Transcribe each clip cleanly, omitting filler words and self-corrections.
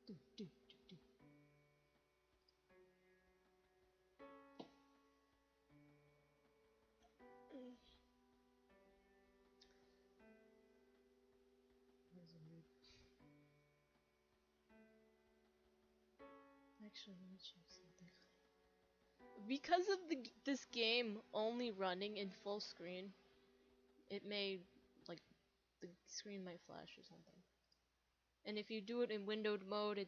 Do, do, do, do. Actually, let me check something. Because of this game only running in full screen, it may, like, the screen might flash or something. And if you do it in windowed mode, it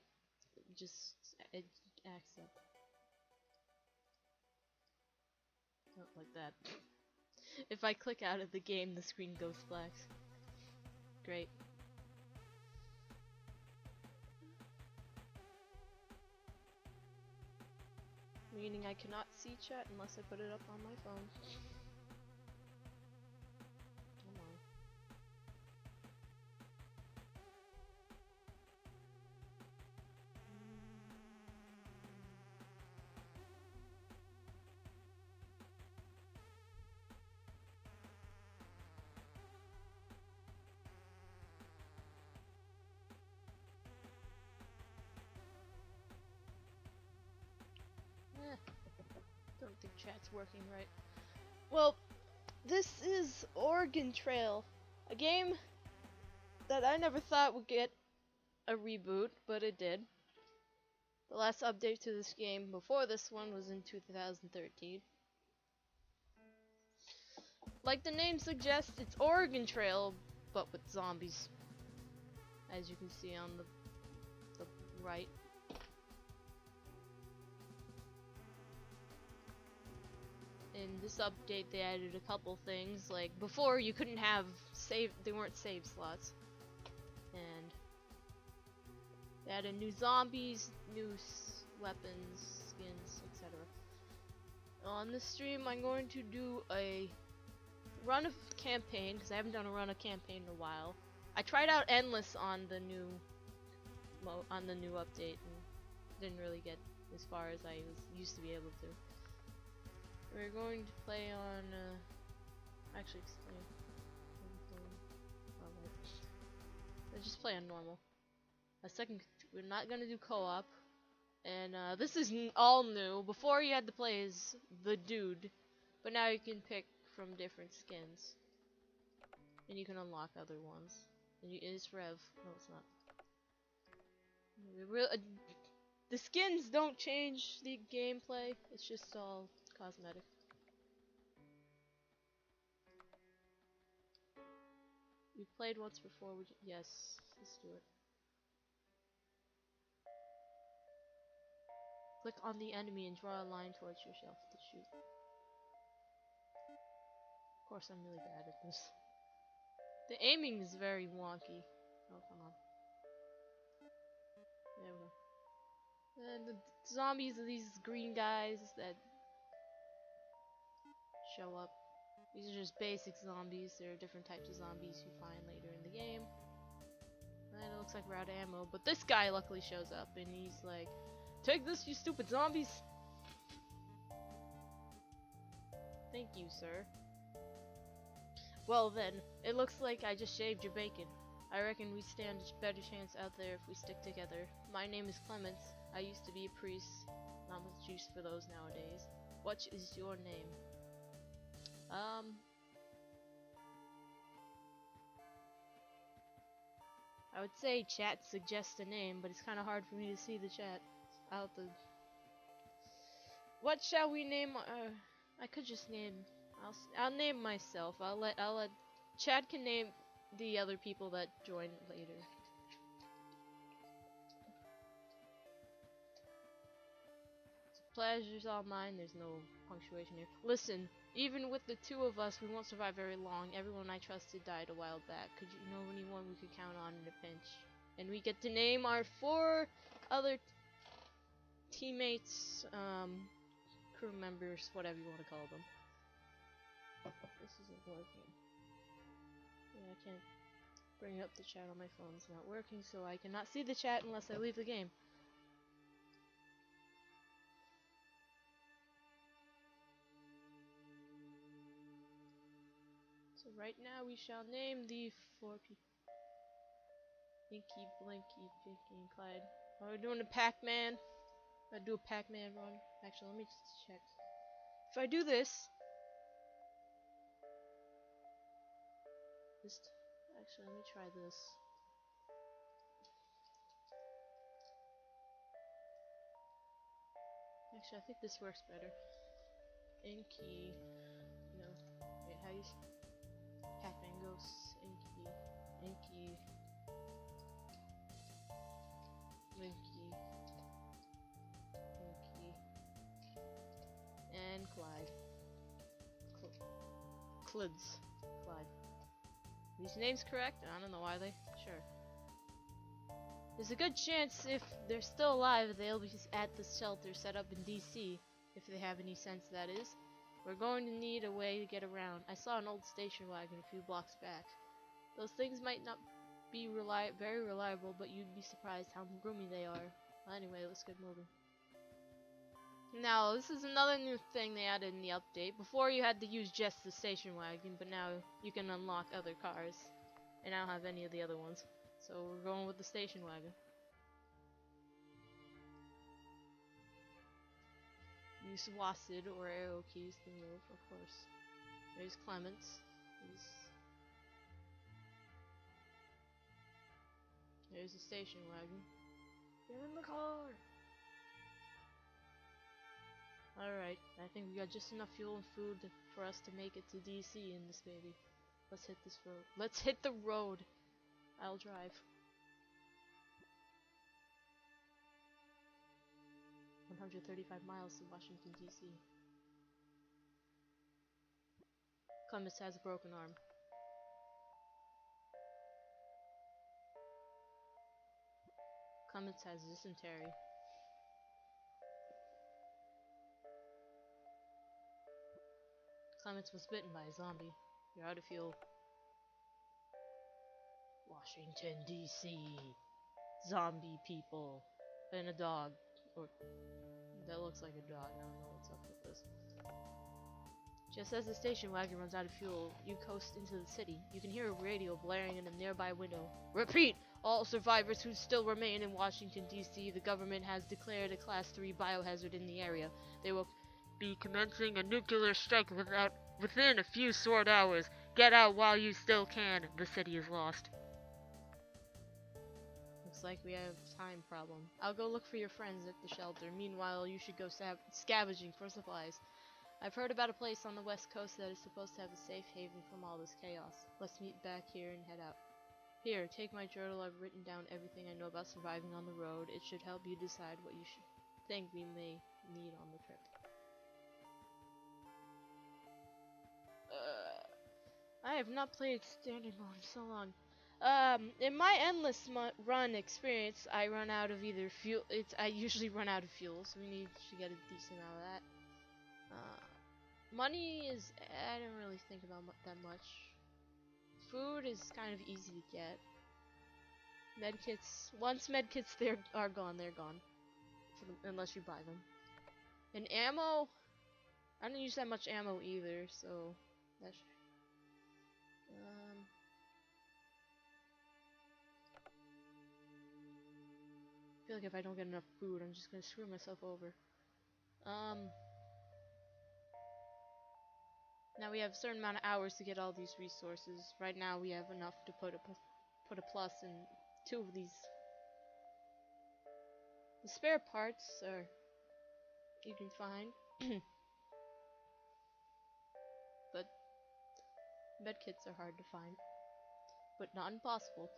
acts up. Not like that. If I click out of the game, the screen goes black. Great. Meaning I cannot see chat unless I put it up on my phone. Come on. Don't think chat's working right. Well, this is Oregon Trail, a game that I never thought would get a reboot, but it did. The last update to this game before this one was in 2013. Like the name suggests, it's Oregon Trail, but with zombies. As you can see on the right. In this update they added a couple things, like before you couldn't have they weren't save slots. And they added new zombies, new weapons, skins, etc. On this stream I'm going to do a run of campaign, because I haven't done a run of campaign in a while. I tried out endless on the new update and didn't really get as far as I used to be able to. We're going to play on, actually explain. Let's just play on normal. We're not gonna do co-op, and this is all new. Before you had to play as the dude, but now you can pick from different skins, and you can unlock other ones. And it's Rev. No, it's not. The skins don't change the gameplay. It's just all cosmetic. We played once before. Yes, let's do it. Click on the enemy and draw a line towards yourself to shoot. Of course, I'm really bad at this. The aiming is very wonky. Oh, come on. There we go. And the zombies are these green guys that show up. These are just basic zombies. There are different types of zombies you find later in the game. And it looks like we're out of ammo, but this guy luckily shows up and he's like, "Take this, you stupid zombies!" Thank you, sir. Well then, it looks like I just shaved your bacon. I reckon we stand a better chance out there if we stick together. My name is Clements. I used to be a priest. Not much use for those nowadays. What is your name? I would say chat suggests a name, but it's kind of hard for me to see the chat. What shall we name? I could just name. I'll name myself. I'll let Chad can name the other people that join later. Pleasure's all mine. There's no punctuation here. Listen, even with the two of us, we won't survive very long. Everyone I trusted died a while back. Could you know anyone we could count on in a pinch? And we get to name our 4 other teammates, crew members, whatever you want to call them. This isn't working. Yeah, I can't bring up the chat on my phone. It's not working, so I cannot see the chat unless I leave the game. So right now we shall name the 4 people. Inky, Blinky, Pinky, and Clyde. Are we doing a Pac-Man? I do a Pac-Man run. Actually, let me just check. If I do this, actually, let me try this. Actually, I think this works better. Inky, no, wait, how you? Pac-Man Ghosts, Inky, Winky, and Clyde. Clids. Clyde. These names correct? I don't know why they. Sure. There's a good chance if they're still alive, they'll be at the shelter set up in DC, if they have any sense, that is. We're going to need a way to get around. I saw an old station wagon a few blocks back. Those things might not be very reliable, but you'd be surprised how roomy they are. Well, anyway, let's get moving. Now, this is another new thing they added in the update. Before you had to use just the station wagon, but now you can unlock other cars. And I don't have any of the other ones. So we're going with the station wagon. Use WASD or arrow keys to move, of course. There's Clements. There's the station wagon. Get in the car! Alright, I think we got just enough fuel and food for us to make it to DC in this baby. Let's hit this road. Let's hit the road! I'll drive. 135 miles to Washington, D.C. Clements has a broken arm. Clements has dysentery. Clements was bitten by a zombie. You're out of fuel. Washington, D.C. Zombie people. And a dog. Or, that looks like a dog. I don't know what's up with this. Just as the station wagon runs out of fuel, you coast into the city. You can hear a radio blaring in a nearby window. Repeat! All survivors who still remain in Washington, D.C., the government has declared a Class 3 biohazard in the area. They will be commencing a nuclear strike within a few short hours. Get out while you still can. The city is lost. Looks like we have a time problem. I'll go look for your friends at the shelter. Meanwhile, you should go scavenging for supplies. I've heard about a place on the west coast that is supposed to have a safe haven from all this chaos. Let's meet back here and head out. Here, take my journal. I've written down everything I know about surviving on the road. It should help you decide what you should think we may need on the trip. I have not played standard mode in so long. In my endless run experience, I run out of either fuel. I usually run out of fuel, so we need to get a decent amount of that. Money is, I don't really think about that much. Food is kind of easy to get. Medkits, once medkits are gone, they're gone. Unless you buy them. And ammo, I don't use that much ammo either, so that's. I feel like if I don't get enough food, I'm just gonna screw myself over. Now we have a certain amount of hours to get all these resources. Right now we have enough to put a plus in 2 of these. The spare parts are you can find, but medkits are hard to find, but not impossible.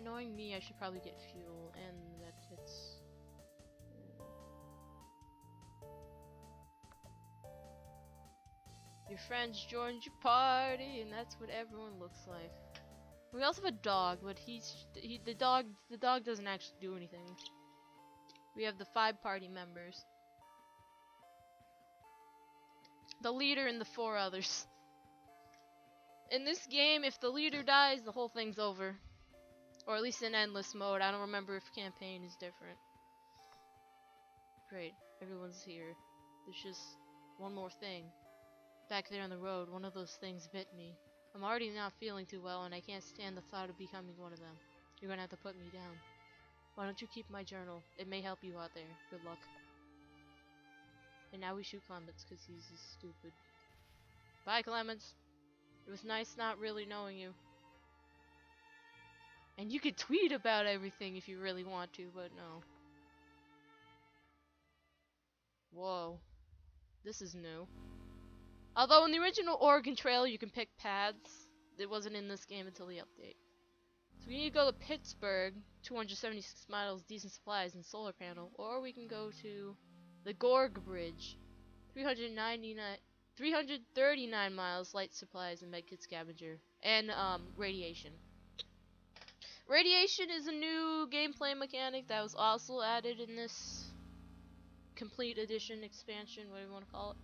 Knowing me, I should probably get fuel and medkits. Your friends joined your party, and that's what everyone looks like. We also have a dog, but the dog doesn't actually do anything. We have the 5 party members. The leader and the 4 others. In this game, if the leader dies, the whole thing's over. Or at least in endless mode. I don't remember if campaign is different. Great. Everyone's here. There's just one more thing. Back there on the road, one of those things bit me. I'm already not feeling too well, and I can't stand the thought of becoming one of them. You're gonna have to put me down. Why don't you keep my journal? It may help you out there. Good luck. And now we shoot Clements, because he's just stupid. Bye, Clements. It was nice not really knowing you. And you could tweet about everything if you really want to, but no. Whoa. This is new. Although in the original Oregon Trail you can pick paths, it wasn't in this game until the update. So we need to go to Pittsburgh, 276 miles, decent supplies, and solar panel, or we can go to the Gorg Bridge, 339 miles, light supplies, and medkit scavenger, and radiation. Radiation is a new gameplay mechanic that was also added in this complete edition, expansion, whatever you want to call it.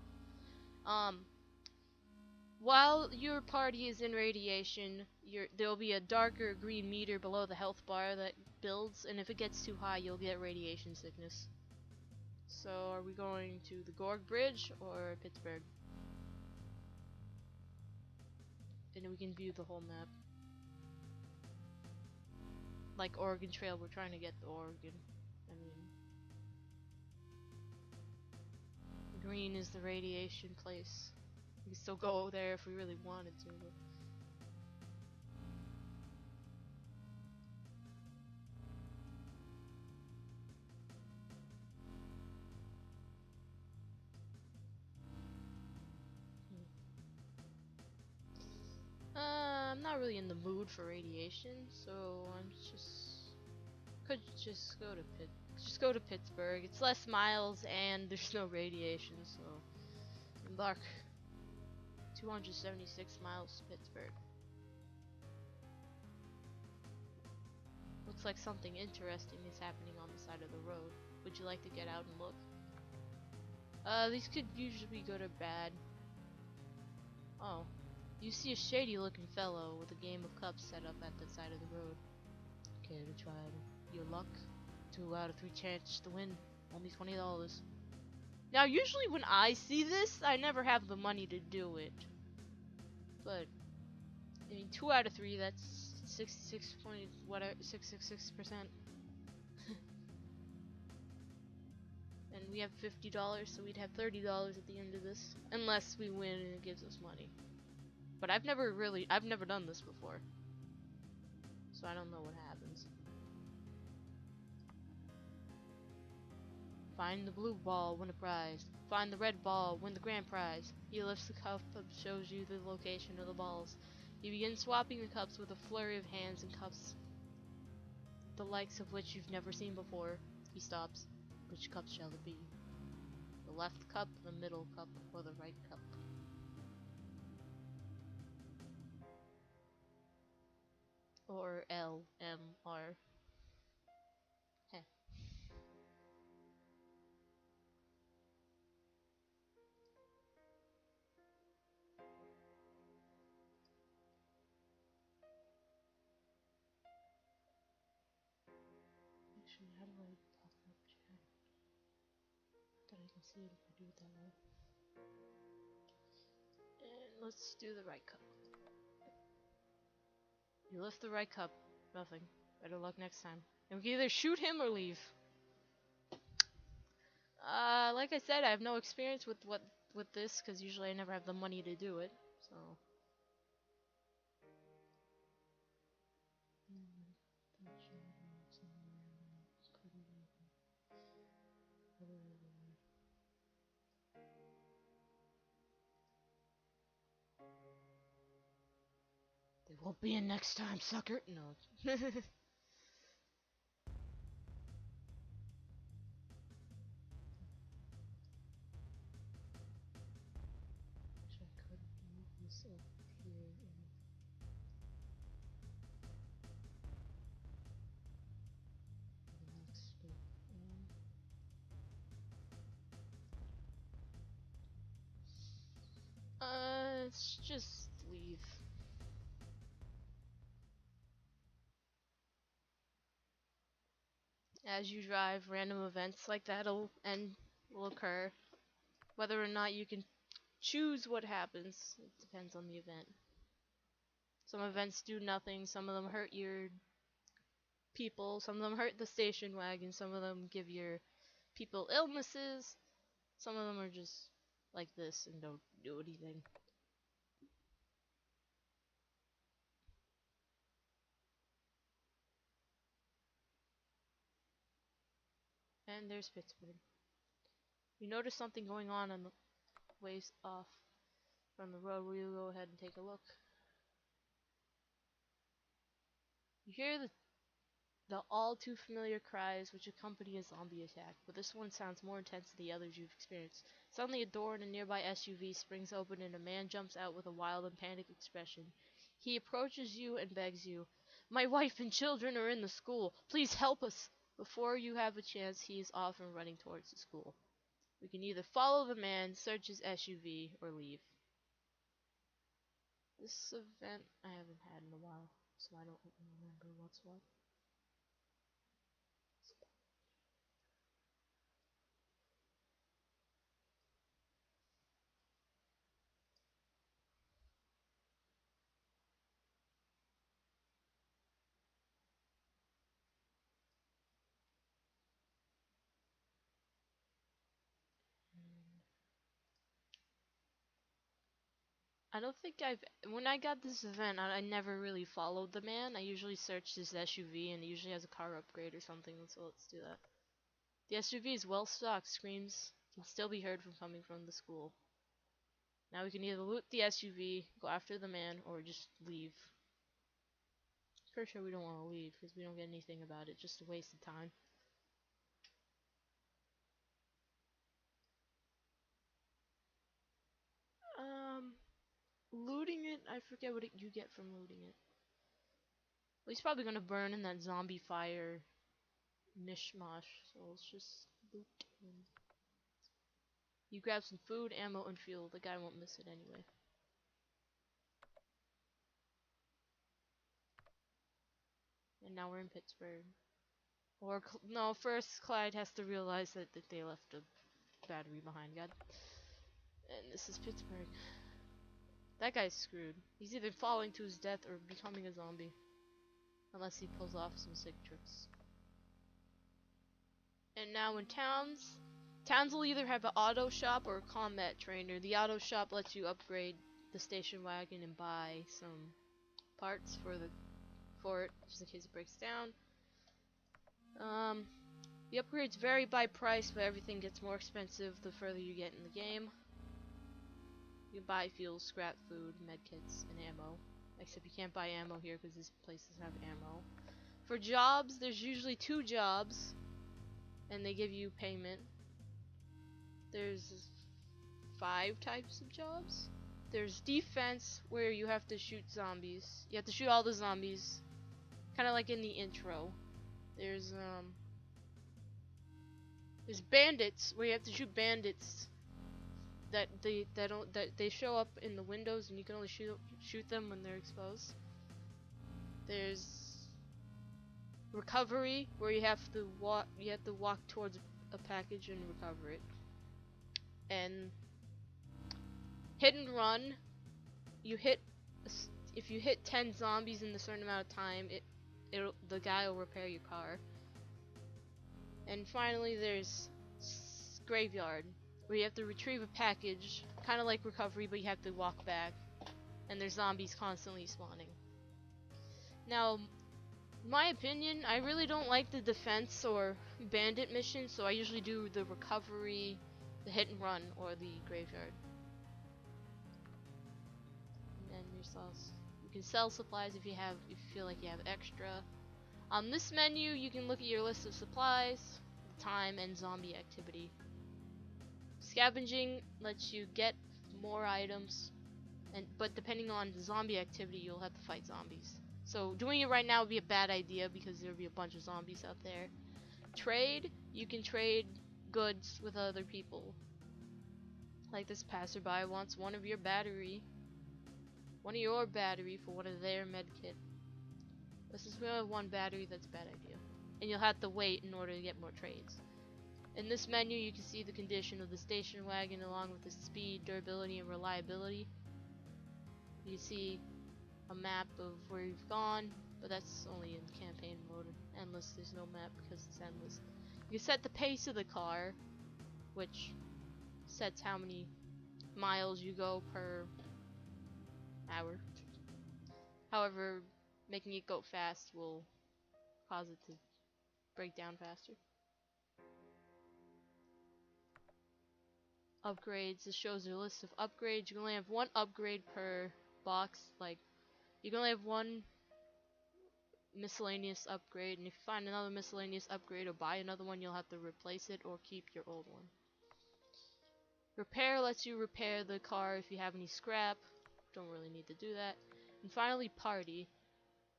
While your party is in radiation, there'll be a darker green meter below the health bar that builds, and if it gets too high, you'll get radiation sickness. So, are we going to the Gorg Bridge or Pittsburgh? And we can view the whole map. Like Oregon Trail, we're trying to get to Oregon. I mean, green is the radiation place. We can still go there if we really wanted to. But I'm not really in the mood for radiation, so could just go to Pittsburgh. It's less miles and there's no radiation, so embark. 276 miles to Pittsburgh. Looks like something interesting is happening on the side of the road. Would you like to get out and look? These could usually be good or bad. Oh. You see a shady looking fellow with a game of cups set up at the side of the road. Care to try your luck? 2 out of 3 chance to win. Only $20. Now usually when I see this, I never have the money to do it. But I mean 2 out of 3, that's 66 point whatever 666%. And we have $50, so we'd have $30 at the end of this. Unless we win and it gives us money. But I've never done this before. So I don't know what happens. Find the blue ball, win a prize. Find the red ball, win the grand prize. He lifts the cup up, shows you the location of the balls. You begin swapping the cups with a flurry of hands and cups, the likes of which you've never seen before. He stops. Which cup shall it be? The left cup, the middle cup, or the right cup? Or L, M, R. Heh. Actually, how do I pop up chat? That I can see it if I do it that way. And let's do the right cup. You lift the right cup. Nothing. Better luck next time. And we can either shoot him or leave. Like I said, I have no experience with this, because usually I never have the money to do it. So. They won't be in next time, sucker. No. Wish I could move this up here. Let's just leave. As you drive, random events like that'll end will occur. Whether or not you can choose what happens, it depends on the event. Some events do nothing, some of them hurt your people, some of them hurt the station wagon, some of them give your people illnesses, some of them are just like this and don't do anything. And there's Pittsburgh. You notice something going on the ways off from the road. We'll go ahead and take a look. You hear the all too familiar cries which accompany a zombie attack, but this one sounds more intense than the others you've experienced. Suddenly a door in a nearby SUV springs open and a man jumps out with a wild and panicked expression. He approaches you and begs you, "My wife and children are in the school. Please help us." Before you have a chance, he is off and running towards the school. We can either follow the man, search his SUV, or leave. This event I haven't had in a while, so I don't remember what's what. I don't think when I got this event, I never really followed the man. I usually searched his SUV, and he usually has a car upgrade or something, so let's do that. The SUV is well stocked, screams can still be heard from coming from the school. Now we can either loot the SUV, go after the man, or just leave. Pretty sure we don't want to leave, because we don't get anything about it, just a waste of time. Looting it, I forget what you get from looting it. Well, he's probably gonna burn in that zombie fire mishmash, so let's just loot him. You grab some food, ammo, and fuel. The guy won't miss it anyway. And now we're in Pittsburgh. Or, no, first Clyde has to realize that they left a battery behind, God. And this is Pittsburgh. That guy's screwed. He's either falling to his death or becoming a zombie. Unless he pulls off some sick tricks. And now in towns will either have an auto shop or a combat trainer. The auto shop lets you upgrade the station wagon and buy some parts for it, just in case it breaks down. The upgrades vary by price, but everything gets more expensive the further you get in the game. You can buy fuel, scrap food, medkits, and ammo. Except you can't buy ammo here because this place doesn't have ammo. For jobs, there's usually 2 jobs, and they give you payment. There's 5 types of jobs. There's defense, where you have to shoot zombies. You have to shoot all the zombies, kind of like in the intro. There's bandits, where you have to shoot bandits that they show up in the windows, and you can only shoot them when they're exposed. There's recovery, where you have to walk towards a package and recover it. And hit and run, if you hit 10 zombies in a certain amount of time, the guy will repair your car. And finally, there's graveyard, where you have to retrieve a package, kind of like recovery, but you have to walk back, and there's zombies constantly spawning. Now, in my opinion, I really don't like the defense or bandit missions, so I usually do the recovery, the hit and run, or the graveyard. And then you can sell supplies if you feel like you have extra. On this menu, you can look at your list of supplies, time, and zombie activity. Scavenging lets you get more items, but depending on the zombie activity, you'll have to fight zombies. So doing it right now would be a bad idea because there'll be a bunch of zombies out there. Trade, you can trade goods with other people. Like this passerby wants one of your battery for one of their medkit. But since we only have 1 battery, that's a bad idea. And you'll have to wait in order to get more trades. In this menu, you can see the condition of the station wagon along with the speed, durability, and reliability. You can see a map of where you've gone, but that's only in campaign mode. Endless, there's no map because it's endless. You can set the pace of the car, which sets how many miles you go per hour. However, making it go fast will cause it to break down faster. Upgrades, this shows a list of upgrades. You can only have one upgrade per box. Like, you can only have one miscellaneous upgrade, and if you find another miscellaneous upgrade or buy another one, you'll have to replace it or keep your old one. Repair lets you repair the car if you have any scrap. Don't really need to do that. And finally, party.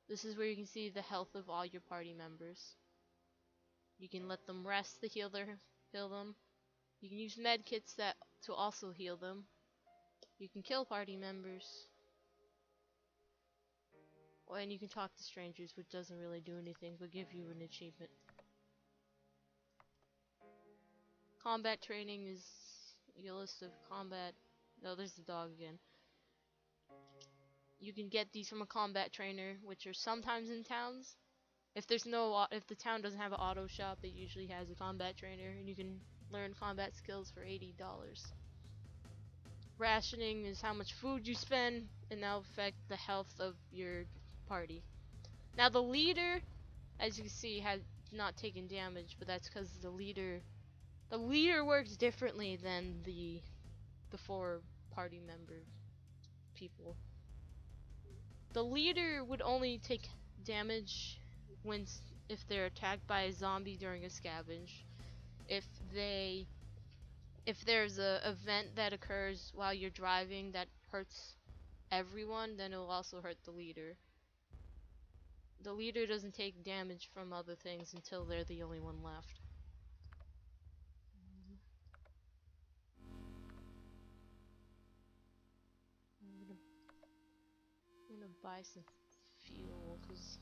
This is where you can see the health of all your party members. You can let them rest to heal them. You can use med kits to also heal them. You can kill party members. And you can talk to strangers, which doesn't really do anything but give you an achievement. Combat training is your list of combat. No, there's the dog again. You can get these from a combat trainer, which are sometimes in towns. If the town doesn't have an auto shop, it usually has a combat trainer, and you can learn combat skills for $80. Rationing is how much food you spend, and that'll affect the health of your party. Now the leader, as you can see, has not taken damage, but that's because the leader works differently than the 4 party member people. The leader would only take damage if they're attacked by a zombie during a scavenge. If there's a event that occurs while you're driving that hurts everyone, then it will also hurt the leader. The leader doesn't take damage from other things until they're the only one left. I'm gonna buy some fuel, cause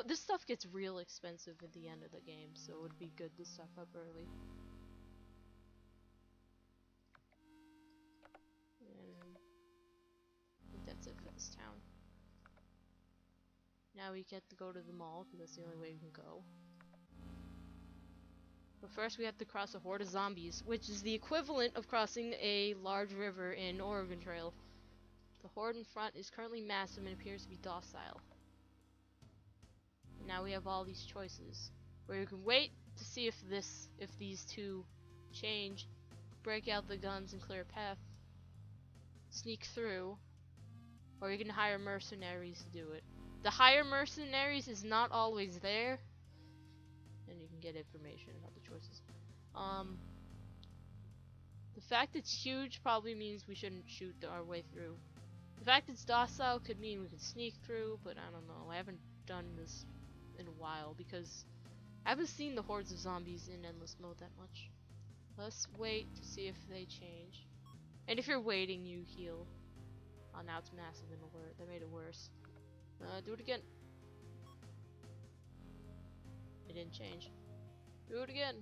this stuff gets real expensive at the end of the game, so it would be good to stock up early. And I think that's it for this town. Now we get to go to the mall, because that's the only way we can go. But first we have to cross a horde of zombies, which is the equivalent of crossing a large river in Oregon Trail. The horde in front is currently massive and appears to be docile. And now we have all these choices, where you can wait to see if these two change, break out the guns and clear a path, sneak through, or you can hire mercenaries to do it. The hire mercenaries is not always there, and you can get information about the choices. The fact it's huge probably means we shouldn't shoot our way through. The fact it's docile could mean we could sneak through, but I don't know. I haven't done this in a while because I haven't seen the hordes of zombies in endless mode that much. Let's wait to see if they change. And if you're waiting, you heal. Oh, now it's massive and alert. That made it worse. Do it again. It didn't change. Do it again.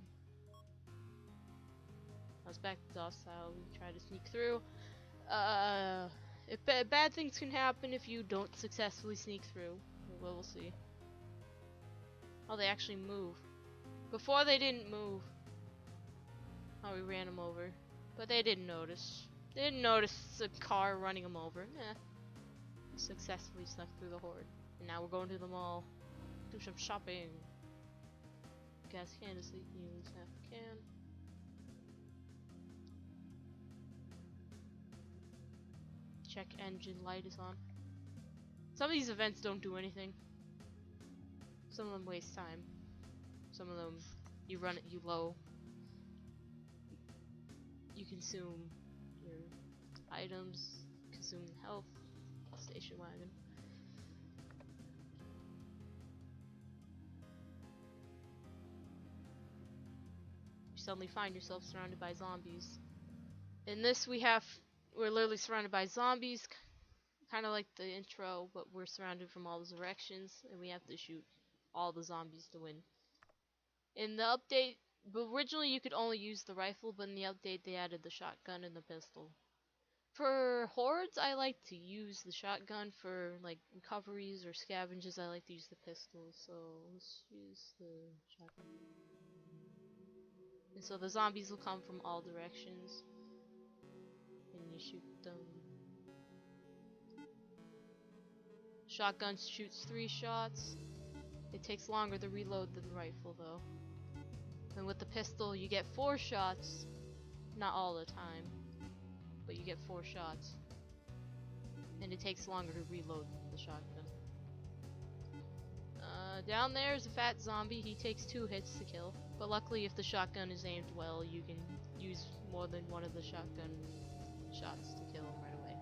I was back to docile. We try to sneak through. If bad things can happen if you don't successfully sneak through. We'll see. Oh, they actually move. Before they didn't move. Oh, we ran them over. But they didn't notice. They didn't notice a car running them over. Nah. Successfully snuck through the horde. And now we're going to the mall. Do some shopping. Gas can to sleep. Use half a can. Check engine light is on. Some of these events don't do anything. Some of them waste time. Some of them you run it low. You consume your items, consume health, station wagon. You suddenly find yourself surrounded by zombies. In this we're literally surrounded by zombies, kind of like the intro, but we're surrounded from all directions, and we have to shoot all the zombies to win. In the update, But originally you could only use the rifle, but in the update they added the shotgun and the pistol. For hordes, I like to use the shotgun. For like recoveries or scavenges, I like to use the pistol. So let's use the shotgun. And so the zombies will come from all directions, and you shoot them. Shotgun shoots 3 shots. It takes longer to reload than the rifle though. And with the pistol, you get 4 shots. Not all the time, but you get 4 shots. And it takes longer to reload than the shotgun. Down there is a fat zombie. He takes 2 hits to kill. But luckily, if the shotgun is aimed well, you can use more than one of the shotgun shots to kill him right away.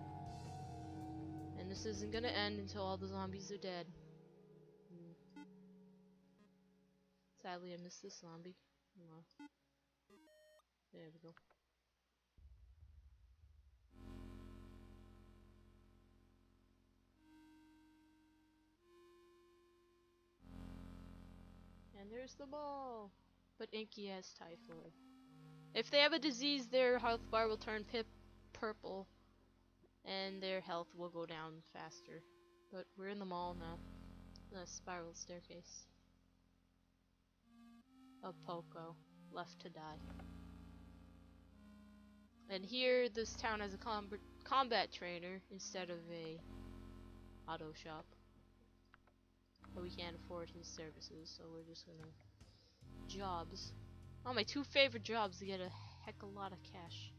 And this isn't gonna end until all the zombies are dead. Sadly, I missed this zombie. There we go. And there's the ball! But Inky has typhoid. If they have a disease, their health bar will turn purple, and their health will go down faster. But we're in the mall now. The spiral staircase. Of Poco, left to die. And here, this town has a combat trainer instead of a auto shop. But we can't afford his services, so we're just gonna jobs. Oh, my 2 favorite jobs to get a heck of a lot of cash.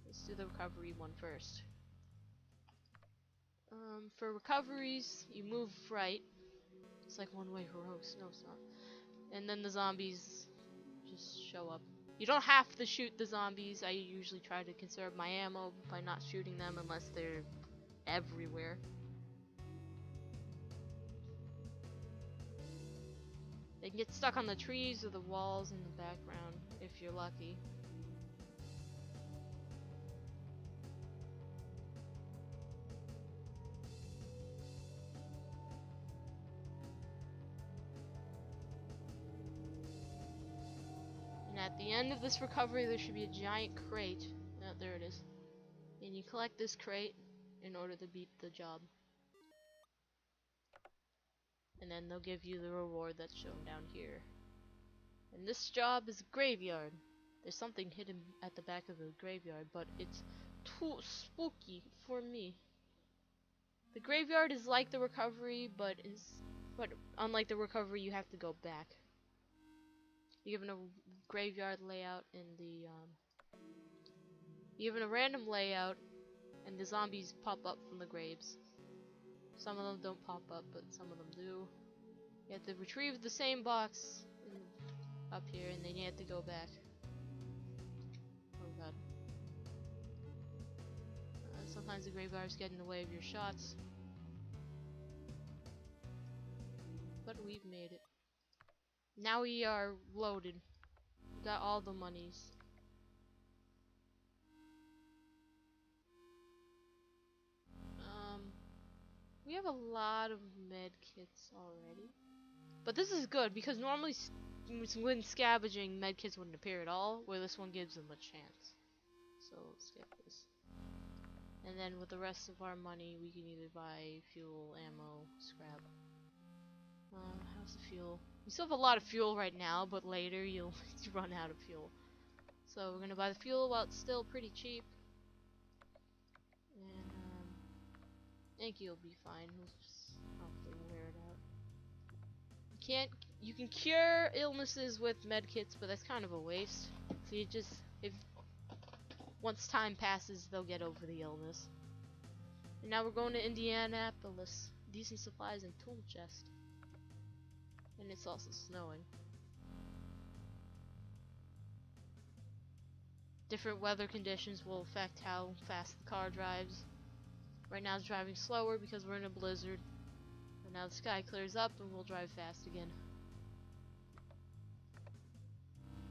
Let's do the recovery one first. For recoveries, you move right. It's like one-way heroics. No, it's not. And then the zombies just show up. You don't have to shoot the zombies. I usually try to conserve my ammo by not shooting them unless they're everywhere. They can get stuck on the trees or the walls in the background if you're lucky. And at the end of this recovery, there should be a giant crate. Oh, there it is. And you collect this crate in order to beat the job. And then they'll give you the reward that's shown down here. And this job is a graveyard. There's something hidden at the back of the graveyard, but it's too spooky for me. The graveyard is like the recovery, but unlike the recovery, you have to go back. You're given a graveyard layout in the you're given a random layout, and the zombies pop up from the graves. Some of them don't pop up, but some of them do. You have to retrieve the same box up here, and then you have to go back. Oh god. Sometimes the graveyards get in the way of your shots. But we've made it. Now we are loaded. We got all the monies. We have a lot of med kits already. But this is good because normally when scavenging, med kits wouldn't appear at all, where this one gives them a chance. So let's get this. And then with the rest of our money, we can either buy fuel, ammo, scrap. How's the fuel? We still have a lot of fuel right now, but later you'll run out of fuel. So we're gonna buy the fuel while it's still pretty cheap. And I think you'll be fine. We'll just have to wear it out. You can cure illnesses with medkits, but that's kind of a waste. So you just, once time passes, they'll get over the illness. And now we're going to Indianapolis. Decent supplies and tool chest. And it's also snowing. Different weather conditions will affect how fast the car drives. Right now it's driving slower because we're in a blizzard. But now the sky clears up and we'll drive fast again.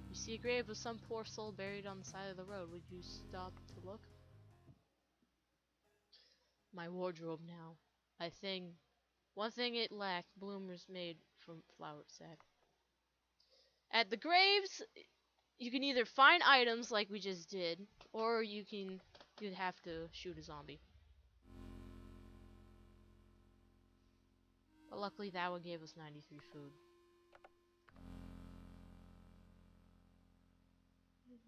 You see a grave of some poor soul buried on the side of the road. Would you stop to look? My wardrobe now. One thing it lacked, bloomers made from flour sack. At the graves, you can either find items like we just did, or you'd have to shoot a zombie. But luckily that one gave us 93 food.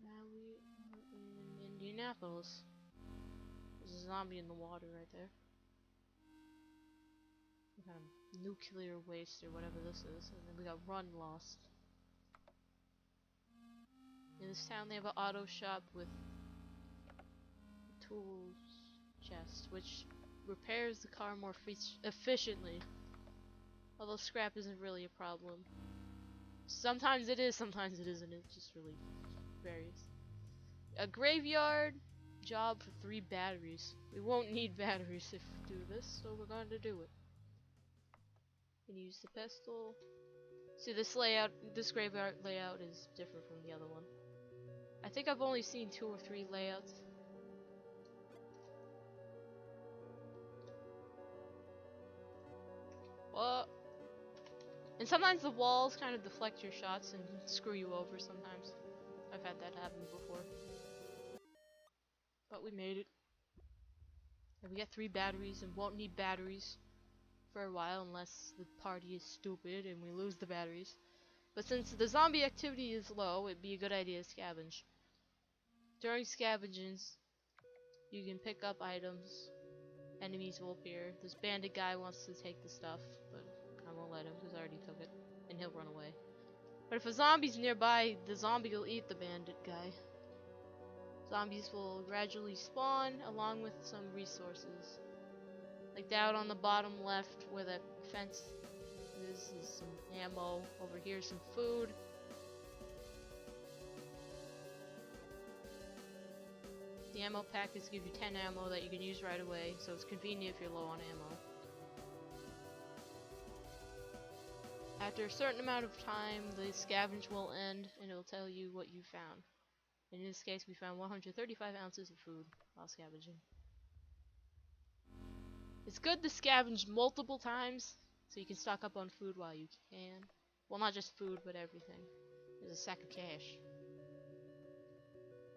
Now we are in Indianapolis. There's a zombie in the water right there. Some kind of nuclear waste or whatever this is. And then we got Run Lost. In this town they have an auto shop with a tools chest, which repairs the car more efficiently. Although scrap isn't really a problem. Sometimes it is, sometimes it isn't. It just really varies. A graveyard job for 3 batteries. We won't need batteries if we do this, so we're going to do it. And use the pestle. See, this graveyard layout is different from the other one. I think I've only seen 2 or 3 layouts. Well, and sometimes the walls kind of deflect your shots and screw you over sometimes. I've had that happen before. But we made it. And we got 3 batteries and won't need batteries for a while unless the party is stupid and we lose the batteries. But since the zombie activity is low, it'd be a good idea to scavenge. During scavengings, you can pick up items. Enemies will appear. This bandit guy wants to take the stuff, but I won't let him because I already took it, and he'll run away. But if a zombie's nearby, the zombie will eat the bandit guy. Zombies will gradually spawn along with some resources. Like down on the bottom left where that fence is some ammo. Over here some food. The ammo packets give you 10 ammo that you can use right away, so it's convenient if you're low on ammo. After a certain amount of time, the scavenge will end and it will tell you what you found. In this case, we found 135 ounces of food while scavenging. It's good to scavenge multiple times so you can stock up on food while you can. Well, not just food, but everything. There's a sack of cash.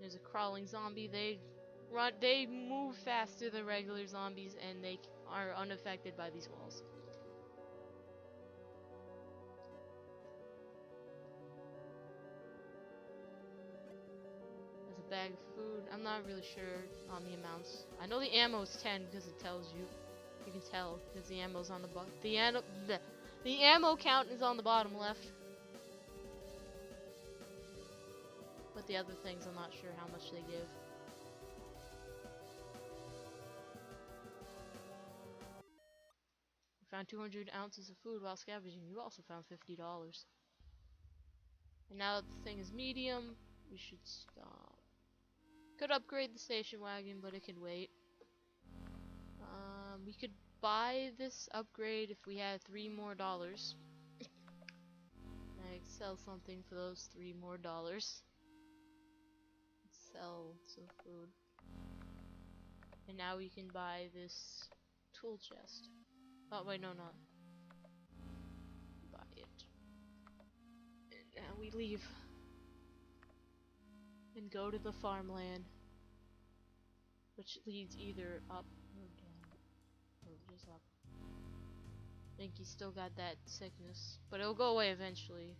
There's a crawling zombie. They move faster than regular zombies and they are unaffected by these walls. There's a bag of food. I'm not really sure on the amounts. I know the ammo is 10 because it tells you. You can tell because the ammo's on the bottom. The ammo count is on the bottom left. But the other things, I'm not sure how much they give. We found 200 ounces of food while scavenging. You also found $50. And now that the thing is medium, we should stop. Could upgrade the station wagon, but it can wait. We could buy this upgrade if we had $3 more. I could sell something for those $3 more. Sell some food. And now we can buy this tool chest. Oh wait, no, not. Buy it. And now we leave. And go to the farmland. Which leads either up or down. Or just up. I think he's still got that sickness. But it'll go away eventually.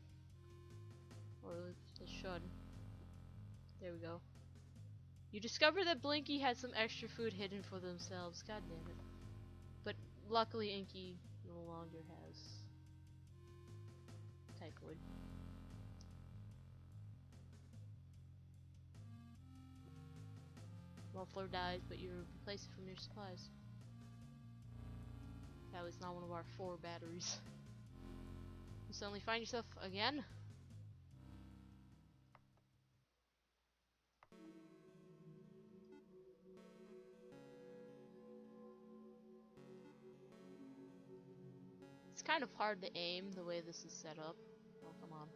Or it should. There we go. You discover that Blinky had some extra food hidden for themselves. God damn it. But luckily Inky no longer has typhoid. Muffler dies, but you replace it from your supplies. That was not one of our 4 batteries. You suddenly find yourself again? It's kind of hard to aim the way this is set up. Oh, come on.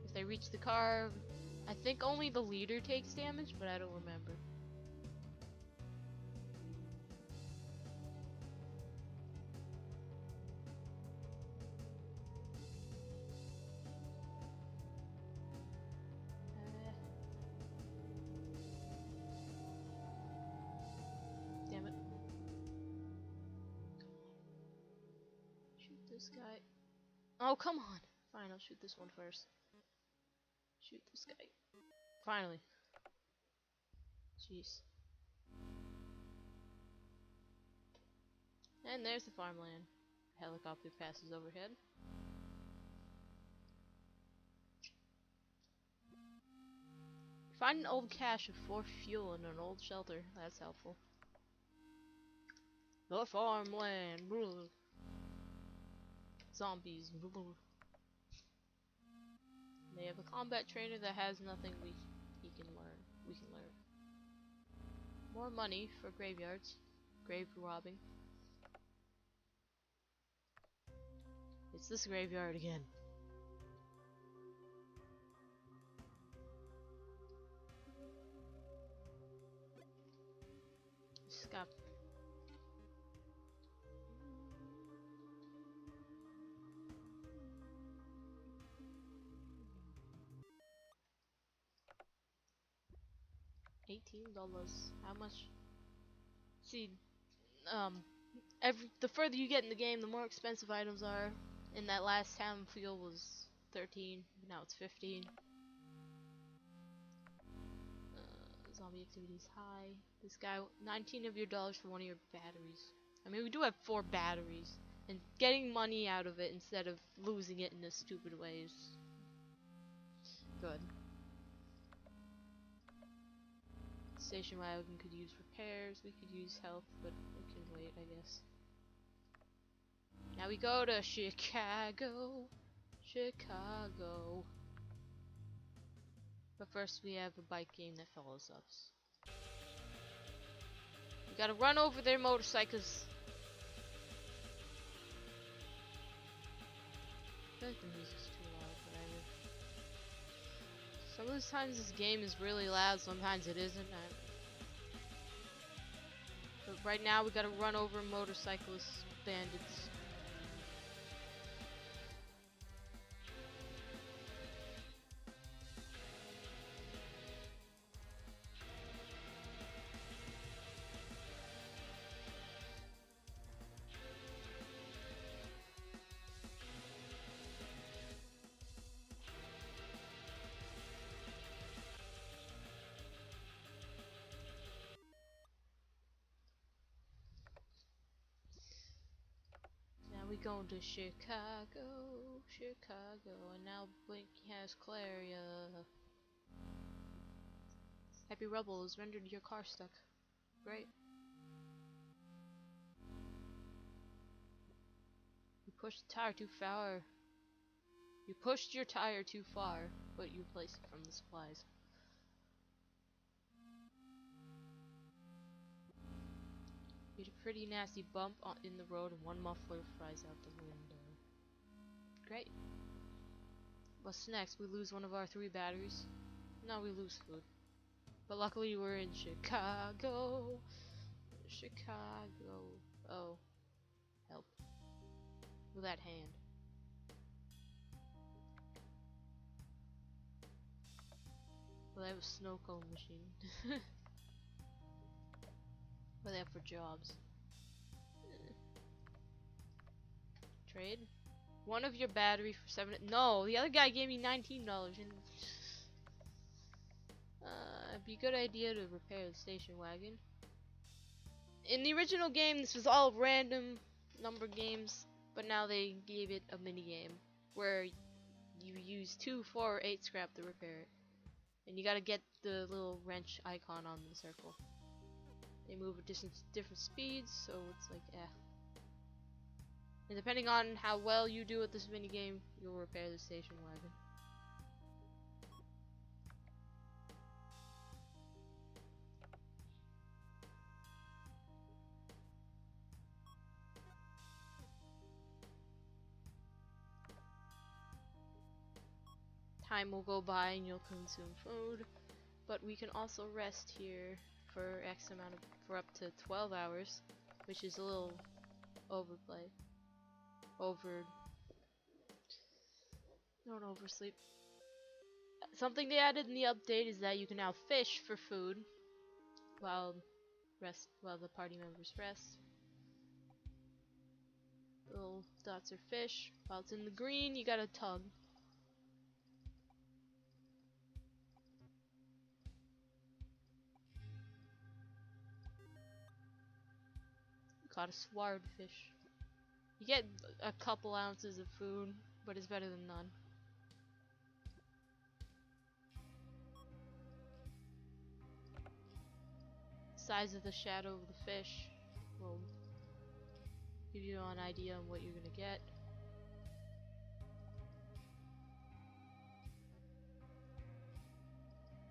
If they reach the car, I think only the leader takes damage, but I don't remember. This guy. Oh, come on. Fine, I'll shoot this one first. Shoot this guy. Finally. Jeez. And there's the farmland. A helicopter passes overhead. Find an old cache of 4 fuel in an old shelter. That's helpful. The farmland. Zombies. They have a combat trainer that has nothing we can learn. More money for graveyards. Grave robbing. It's this graveyard again. Stop. $18. How much? See, the further you get in the game, the more expensive items are. In that last town, fuel was 13. Now it's 15. Zombie activity is high. This guy, 19 of your dollars for one of your batteries. I mean, we do have 4 batteries, and getting money out of it instead of losing it in a stupid way is good. Station wagon could use repairs. We could use health, but it can wait, I guess. Now we go to Chicago. But first we have a bike game that follows us. We gotta run over their motorcycles. I feel like the music's too loud, whatever. Some of the times this game is really loud, sometimes it isn't. But right now we gotta run over motorcyclist bandits. We going to Chicago, and now Blinky has Claria. Happy Rebel has rendered your car stuck. Great. You pushed the tire too far. You pushed your tire too far, but you replaced it from the supplies. You had a pretty nasty bump in the road and one muffler flies out the window. Great. What's next? We lose one of our 3 batteries? No, we lose food. But luckily we're in Chicago. Oh. Help. With that hand. Well, they have a snow cone machine. What do they have for jobs? Trade? One of your battery for 7. No, the other guy gave me $19 and it'd be a good idea to repair the station wagon. In the original game, this was all random number games, but now they gave it a mini game where you use 2, 4, or 8 scrap to repair it, and you gotta get the little wrench icon on the circle. They move at different speeds, so it's like and depending on how well you do at this mini game, you'll repair the station wagon. Time will go by and you'll consume food, but we can also rest here for for up to 12 hours, which is a little overplay. Don't oversleep. Something they added in the update is that you can now fish for food while the party members rest. Little dots are fish. While it's in the green, you gotta tug. Caught a swordfish. You get a couple ounces of food, but it's better than none. Size of the shadow of the fish will give you an idea on what you're gonna get.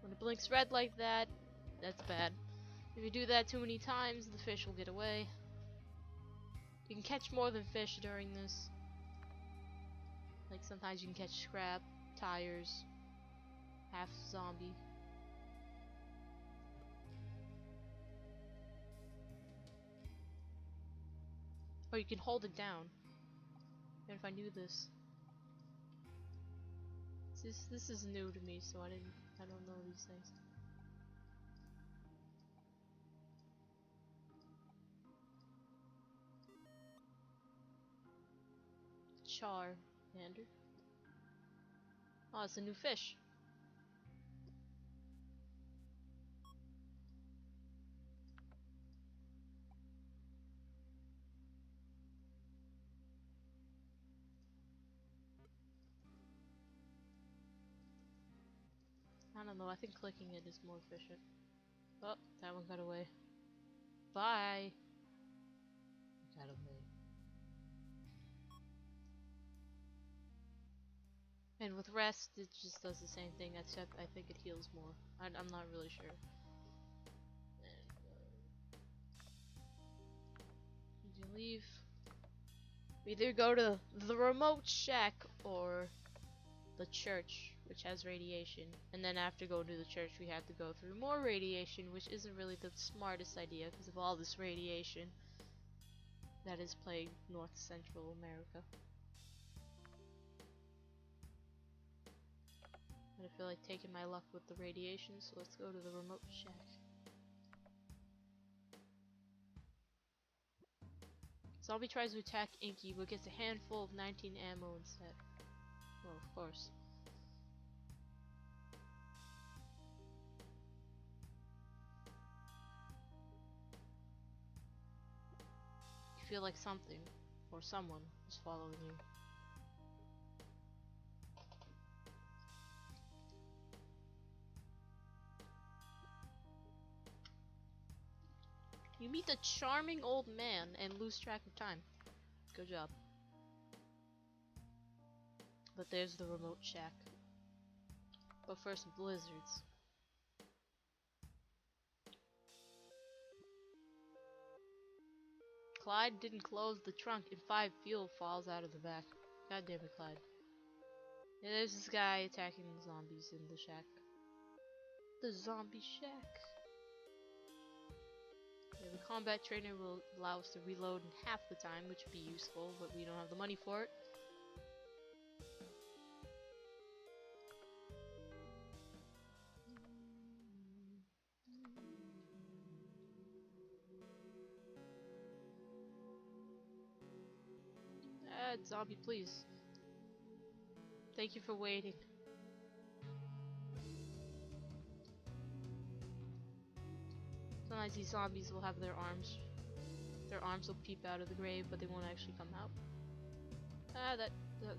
When it blinks red like that, that's bad. If you do that too many times, the fish will get away. You can catch more than fish during this. Like sometimes you can catch scrap, tires, half zombie. Or you can hold it down. And if I knew this. This is new to me, so I don't know these things. Char Mander. Oh, it's a new fish. I don't know, I think clicking it is more efficient. Oh, that one got away. Bye! Got away. And with rest, it just does the same thing, except I think it heals more. I'm not really sure. And, you leave. We either go to the remote shack or the church, which has radiation. And then after going to the church, we have to go through more radiation, which isn't really the smartest idea because of all this radiation that is plagued North Central America. And I feel like taking my luck with the radiation, so let's go to the remote shack. Zombie tries to attack Inky, but gets a handful of 19 ammo instead. Well, of course. You feel like something, or someone, is following you. You meet a charming old man and lose track of time. Good job. But there's the remote shack. But first, blizzards. Clyde didn't close the trunk and 5 fuel falls out of the back. God damn it, Clyde. And there's this guy attacking the zombies in the shack. The zombie shack. Yeah, the combat trainer will allow us to reload in half the time, which would be useful, but we don't have the money for it. Zombie, please. Thank you for waiting. Sometimes these zombies will have their arms will peep out of the grave, but they won't actually come out. That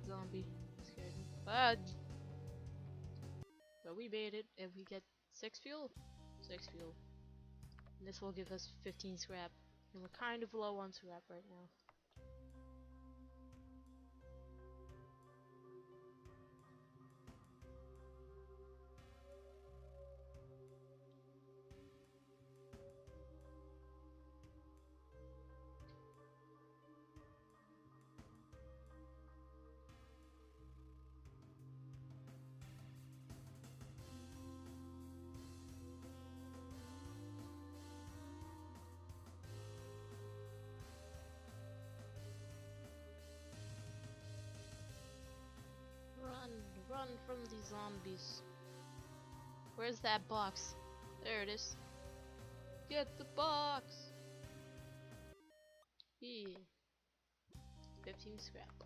zombie scared me. But we made it, and we get 6 fuel. 6 fuel. And this will give us 15 scrap. And we're kind of low on scrap right now. Run from these zombies. Where's that box? There it is. Get the box! Yeah. 15 scrap.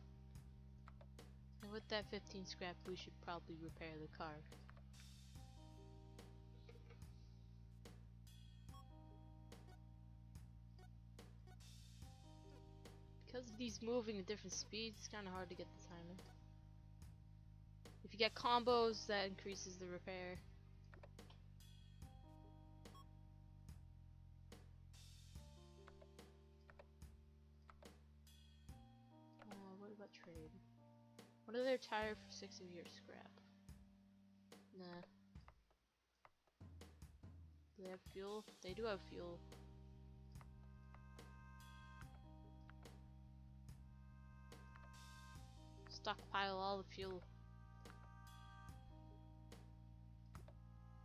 And with that 15 scrap, we should probably repair the car. Because of these moving at different speeds, it's kind of hard to get the timing. If you get combos, that increases the repair. What about trade? What are their tire for 6 of your scrap? Nah. Do they have fuel? They do have fuel. Stockpile all the fuel.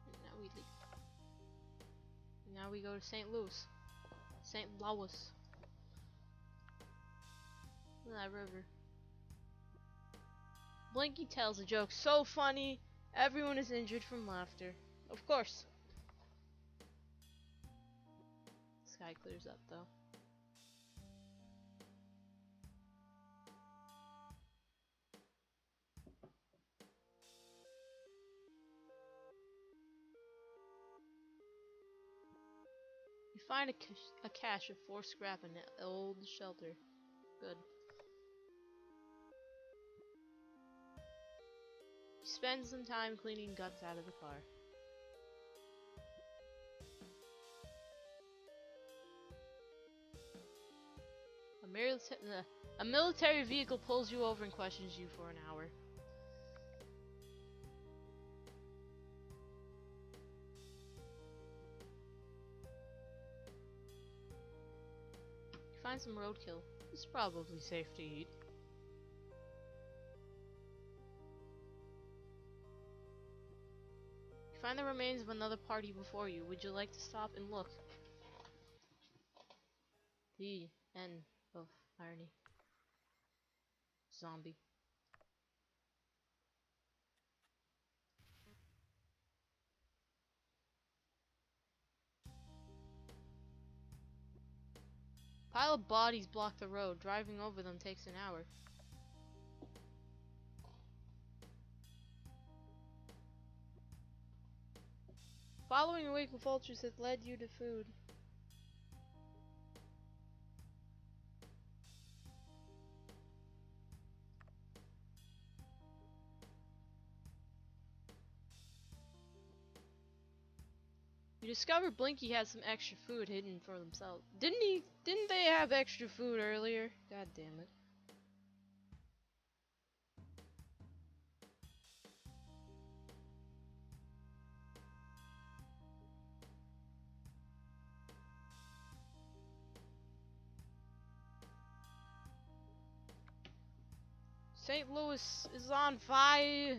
And now we leave. And now we go to St. Louis. St. Louis. That river. Blinky tells a joke so funny, everyone is injured from laughter. Of course. Sky clears up though. You find a cache of 4 scrap in an old shelter. Good. You spend some time cleaning guts out of the car. A military vehicle pulls you over and questions you for an hour. You find some roadkill. It's probably safe to eat. You find the remains of another party before you. Would you like to stop and look? The end of irony. Zombie. Pile of bodies block the road. Driving over them takes an hour. Following a wake of vultures has led you to food. You discover Blinky has some extra food hidden for themselves. Didn't they have extra food earlier? God damn it. St. Louis is on fire.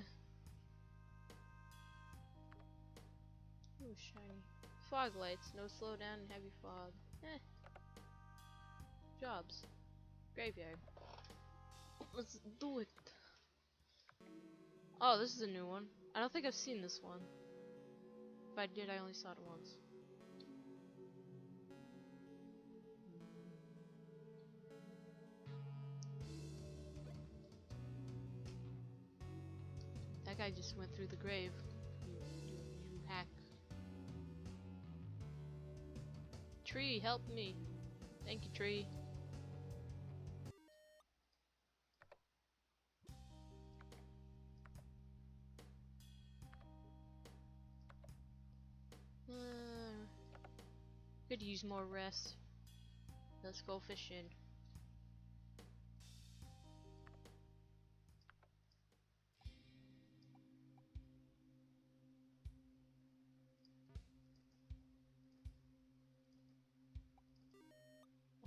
Ooh, shiny. Fog lights, no slowdown and heavy fog. Jobs. Graveyard. Let's do it. Oh, this is a new one. I don't think I've seen this one. If I did, I only saw it once. That guy just went through the grave. You hack. Tree, help me. Thank you, tree. Could use more rest. Let's go fishing.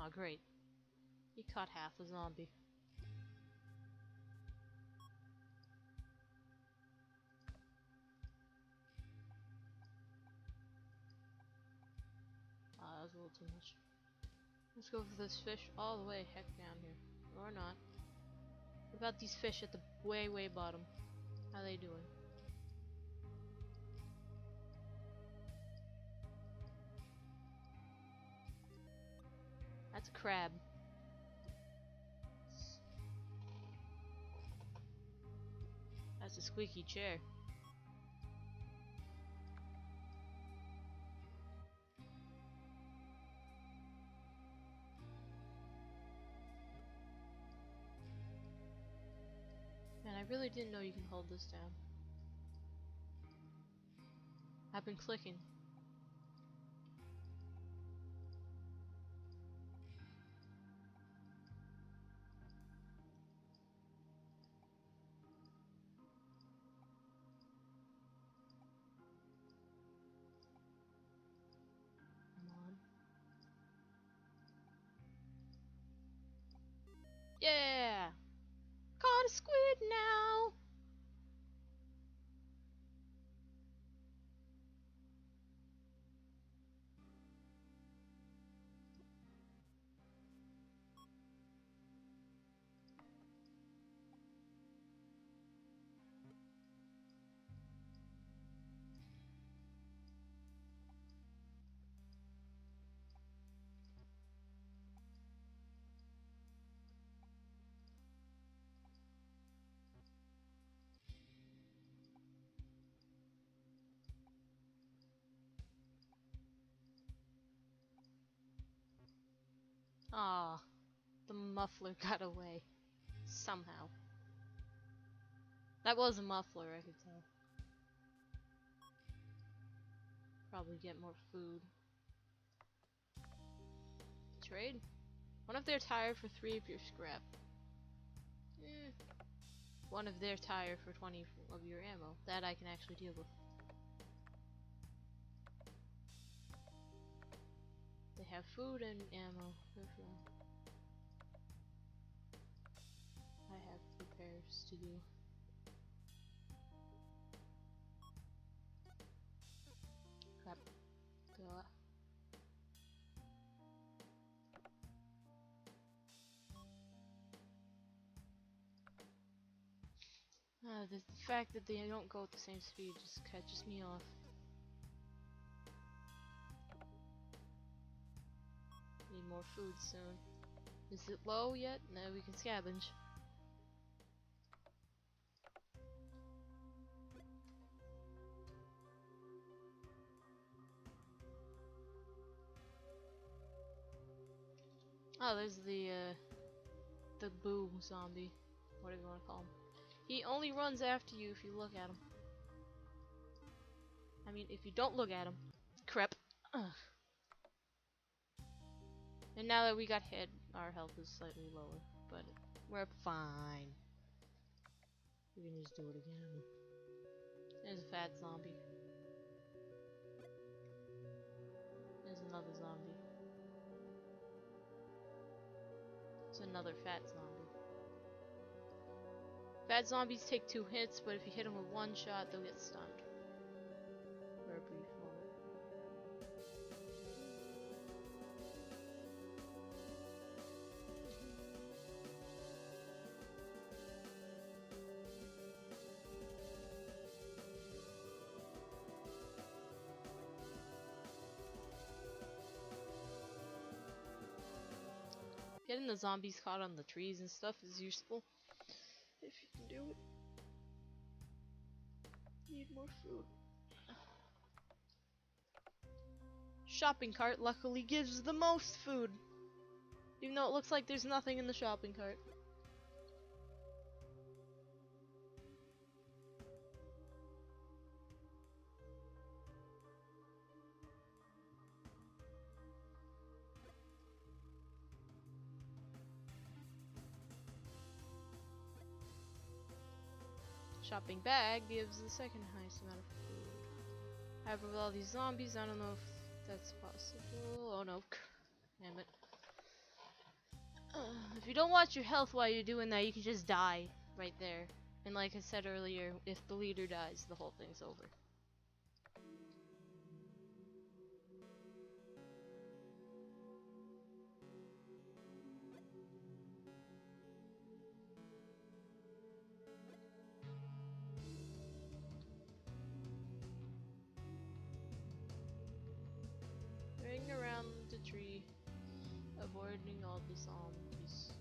Oh, great. He caught half a zombie. That was a little too much. Let's go for this fish all the way heck down here. Or not. What about these fish at the way bottom? How they doing? That's a crab. That's a squeaky chair. Man, I really didn't know you can hold this down. I've been clicking. Come on. Yeah! Caught a squid now! Aw, the muffler got away. Somehow. That was a muffler, I could tell. Probably get more food. Trade? One of their tire for 3 of your scrap. One of their tire for 20 of your ammo. That I can actually deal with. They have food and ammo. I have repairs to do. Crap. Go. The fact that they don't go at the same speed just catches me off. Need more food soon. Is it low yet? No, we can scavenge. Oh, there's the boo zombie. Whatever you want to call him. He only runs after you if you look at him. I mean, if you don't look at him. Crap. Ugh. And now that we got hit, our health is slightly lower, but we're fine. We can just do it again. There's a fat zombie. There's another zombie. There's another fat zombie. Fat zombies take 2 hits, but if you hit them with 1 shot, they'll get stunned. For a brief moment. Getting the zombies caught on the trees and stuff is useful. If you can do it. Need more food. Shopping cart luckily gives the most food. Even though it looks like there's nothing in the shopping cart. Shopping bag gives the second highest amount of food. However, with all these zombies, I don't know if that's possible. Oh no. Damn it. If you don't watch your health while you're doing that, you can just die right there. And like I said earlier, if the leader dies, the whole thing's over. Ring around the tree, avoiding all the zombies.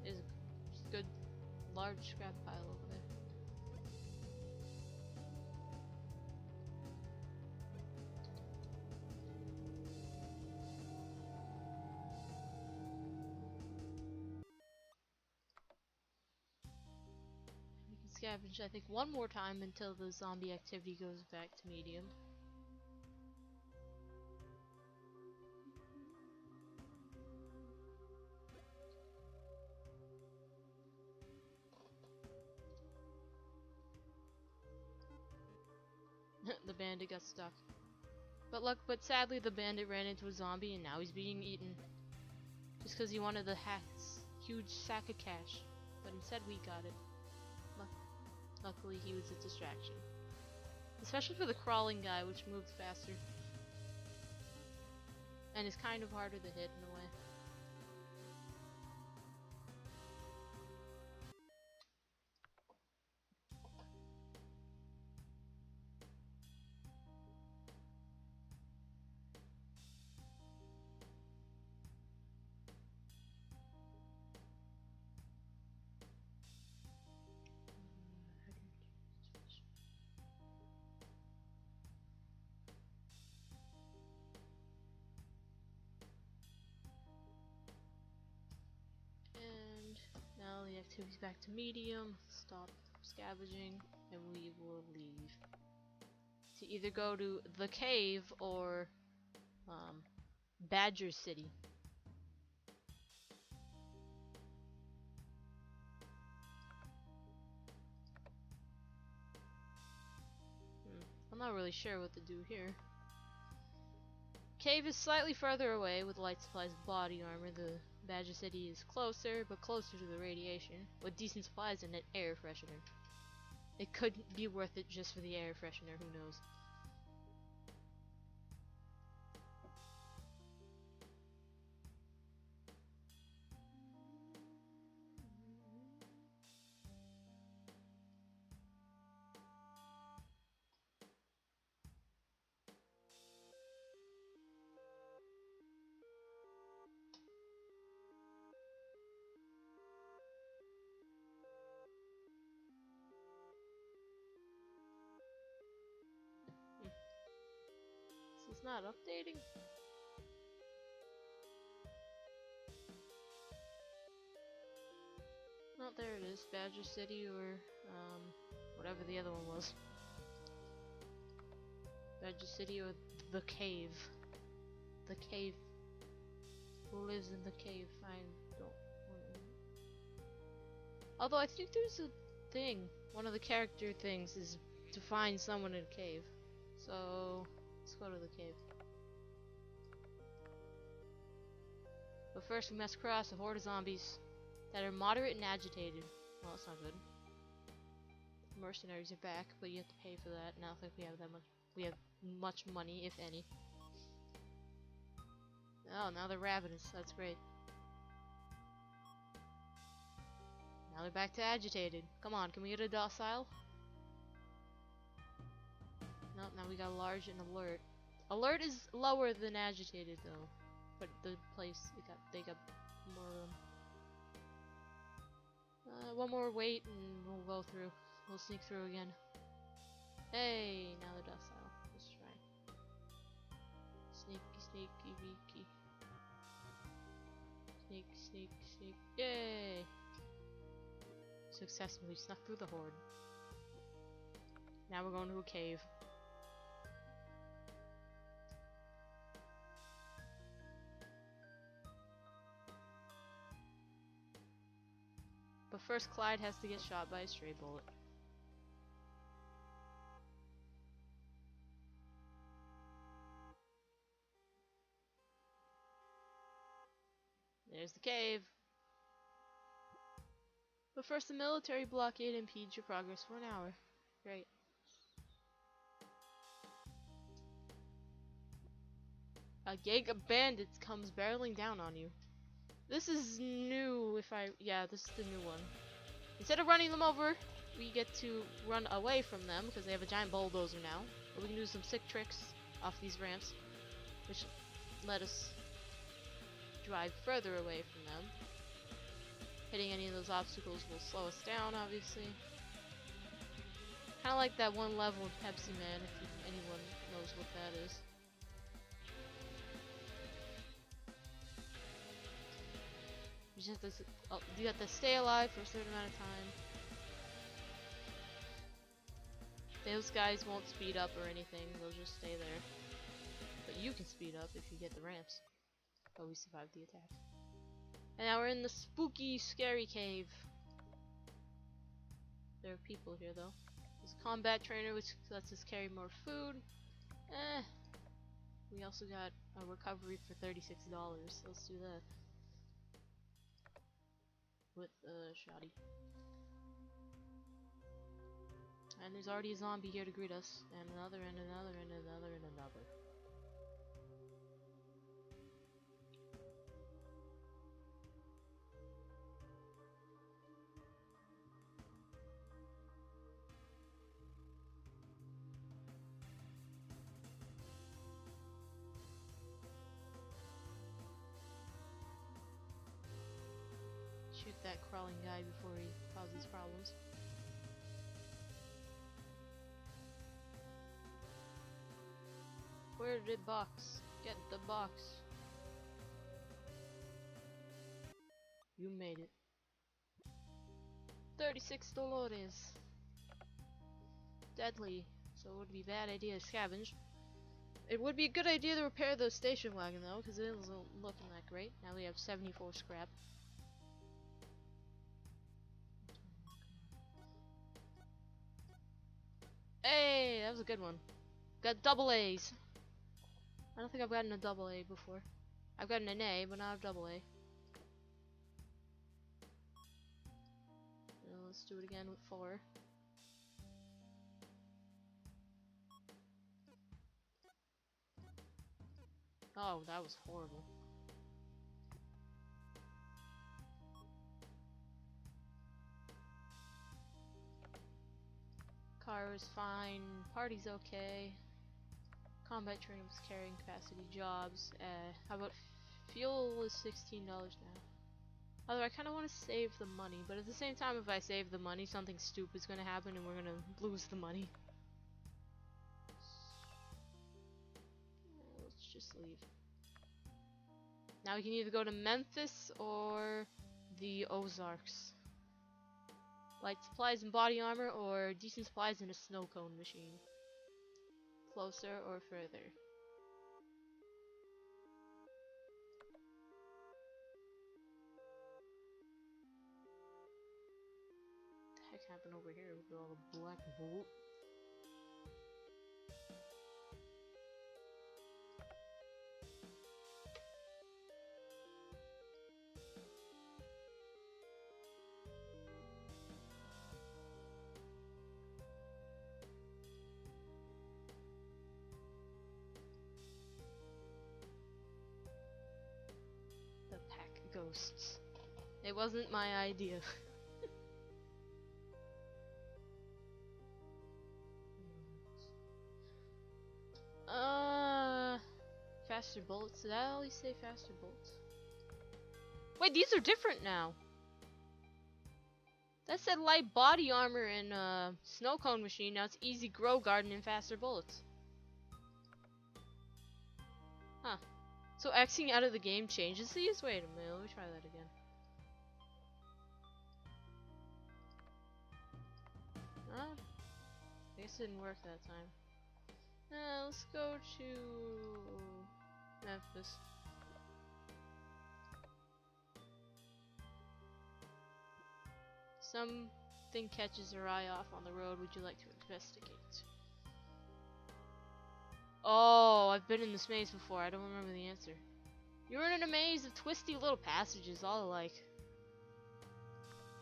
Is good. large scrap pile over there. We can scavenge, I think, one more time until the zombie activity goes back to medium. The bandit got stuck. But sadly the bandit ran into a zombie and now he's being eaten. Just because he wanted the huge sack of cash. But instead we got it. Luckily he was a distraction. Especially for the crawling guy, which moved faster. And is kind of harder to hit in a way. And now the activity's back to medium. Stop scavenging and we will leave. To either go to the cave or Badger City. I'm not really sure what to do here. Cave is slightly further away with light supplies and body armor. The Badger City is closer, but closer to the radiation, with decent supplies and an air freshener. It could be worth it just for the air freshener, who knows. This is not updating. Oh, there it is. Badger City or whatever the other one was. Badger City or the cave. The cave. Who lives in the cave? I don't. Although I think there's a thing. One of the character things is to find someone in a cave. So let's go to the cave. But first we must cross a horde of zombies that are moderate and agitated. Well, that's not good. Mercenaries are back, but you have to pay for that, and I don't think we have that much. We have much money, if any. Oh, now they're ravenous. That's great. Now they're back to agitated. Come on, can we get a docile? Nope, now we got large and alert. Alert is lower than agitated though, but the place they got more. One more wait and we'll go through. We'll sneak through again. Hey, now they're docile. Let's try. Sneaky, sneaky, beaky. Sneak, sneak, sneak. Yay! Successfully snuck through the horde. Now we're going to a cave. But first Clyde has to get shot by a stray bullet. There's the cave. But first the military blockade impedes your progress for an hour. Great. A gang of bandits comes barreling down on you. This is new yeah, this is the new one. Instead of running them over, we get to run away from them because they have a giant bulldozer now. But we can do some sick tricks off these ramps, which let us drive further away from them. Hitting any of those obstacles will slow us down, obviously. Kind of like that one level in Pepsi Man, if anyone knows what that is. You just have to, you have to stay alive for a certain amount of time. Those guys won't speed up or anything, they'll just stay there. But you can speed up if you get the ramps. But we survived the attack. And now we're in the spooky, scary cave. There are people here though. There's a combat trainer which lets us carry more food. We also got a recovery for $36, so let's do that. With shoddy. And there's already a zombie here to greet us. And another, and another, and another, and another. Shoot that crawling guy before he causes problems. Where did box? Get the box. You made it. $36. Deadly. So it would be a bad idea to scavenge. It would be a good idea to repair the station wagon though, because it isn't looking that great. Now we have 74 scrap. Hey, that was a good one. Got double A's. I don't think I've gotten a double A before. I've gotten an A, but not a double A. Now let's do it again with 4. Oh, that was horrible. Car is fine. Party's okay. Combat training was carrying capacity jobs. How about fuel is $16 now. Although I kind of want to save the money, but at the same time, if I save the money, something stupid is going to happen and we're going to lose the money. Let's just leave. Now we can either go to Memphis or the Ozarks. Light supplies and body armor, or decent supplies and a snow cone machine. Closer or further. What the heck happened over here with all the black bolt? The pack ghosts. It wasn't my idea. Faster bullets. Did I always say faster bullets? Wait, these are different now. That said light body armor and snow cone machine. Now it's easy grow garden and faster bullets. Huh. So Xing out of the game changes these? Wait a minute, let me try that again. Oh, I guess it didn't work that time. Let's go to Memphis. Something catches your eye off on the road. Would you like to investigate? Oh, I've been in this maze before. I don't remember the answer. You're in a maze of twisty little passages, all alike.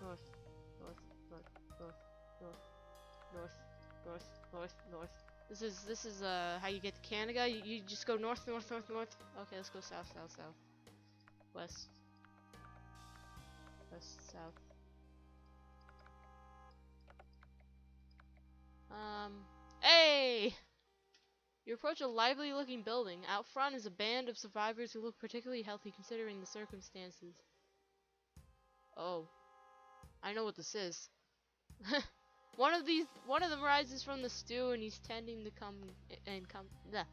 North, north, north, north, north, north, north, north, north. This is how you get to Canada. You just go north, north, north, north. Okay, let's go south, south, south, west, west, south. Hey! You approach a lively-looking building. Out front is a band of survivors who look particularly healthy considering the circumstances. Oh. I know what this is. One of them rises from the stew, and he's tending to come and come. Bleh.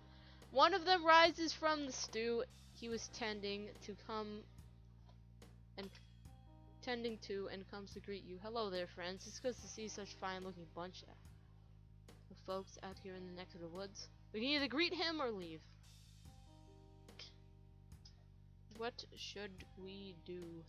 One of them rises from the stew. He was and tending to, and comes to greet you. Hello there, friends. It's good to see such fine-looking bunch of folks out here in the neck of the woods. We can either greet him or leave. What should we do?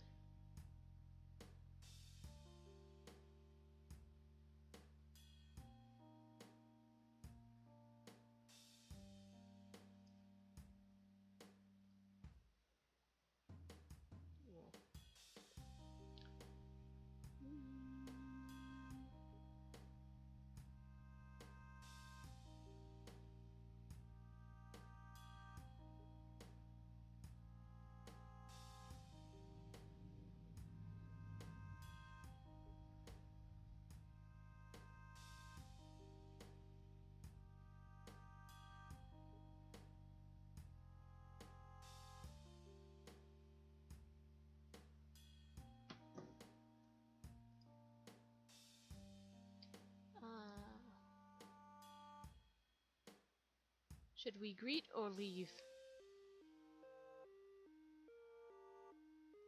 Should we greet or leave?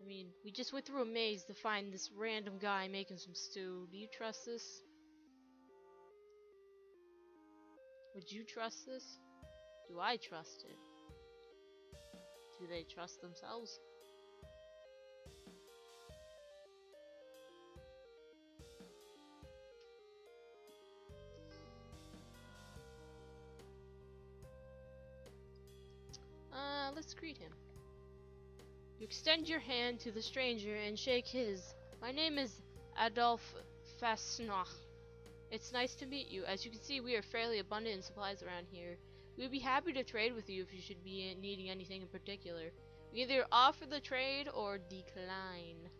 I mean, we just went through a maze to find this random guy making some stew. Do you trust this? Would you trust this? Do I trust it? Do they trust themselves? Let's greet him. You extend your hand to the stranger and shake his. My name is Adolphe Fasnoch. It's nice to meet you. As you can see, we are fairly abundant in supplies around here. We would be happy to trade with you if you should be needing anything in particular. We either offer the trade or decline.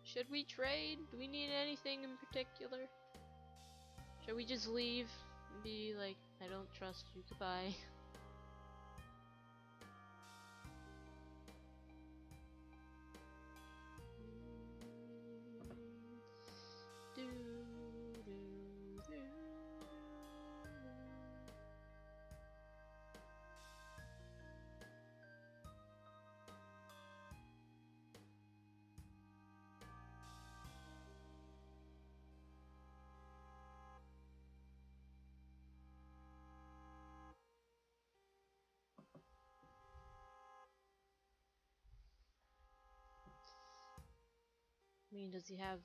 Should we trade? Do we need anything in particular? Should we just leave and be like, I don't trust you, goodbye? I mean, does he have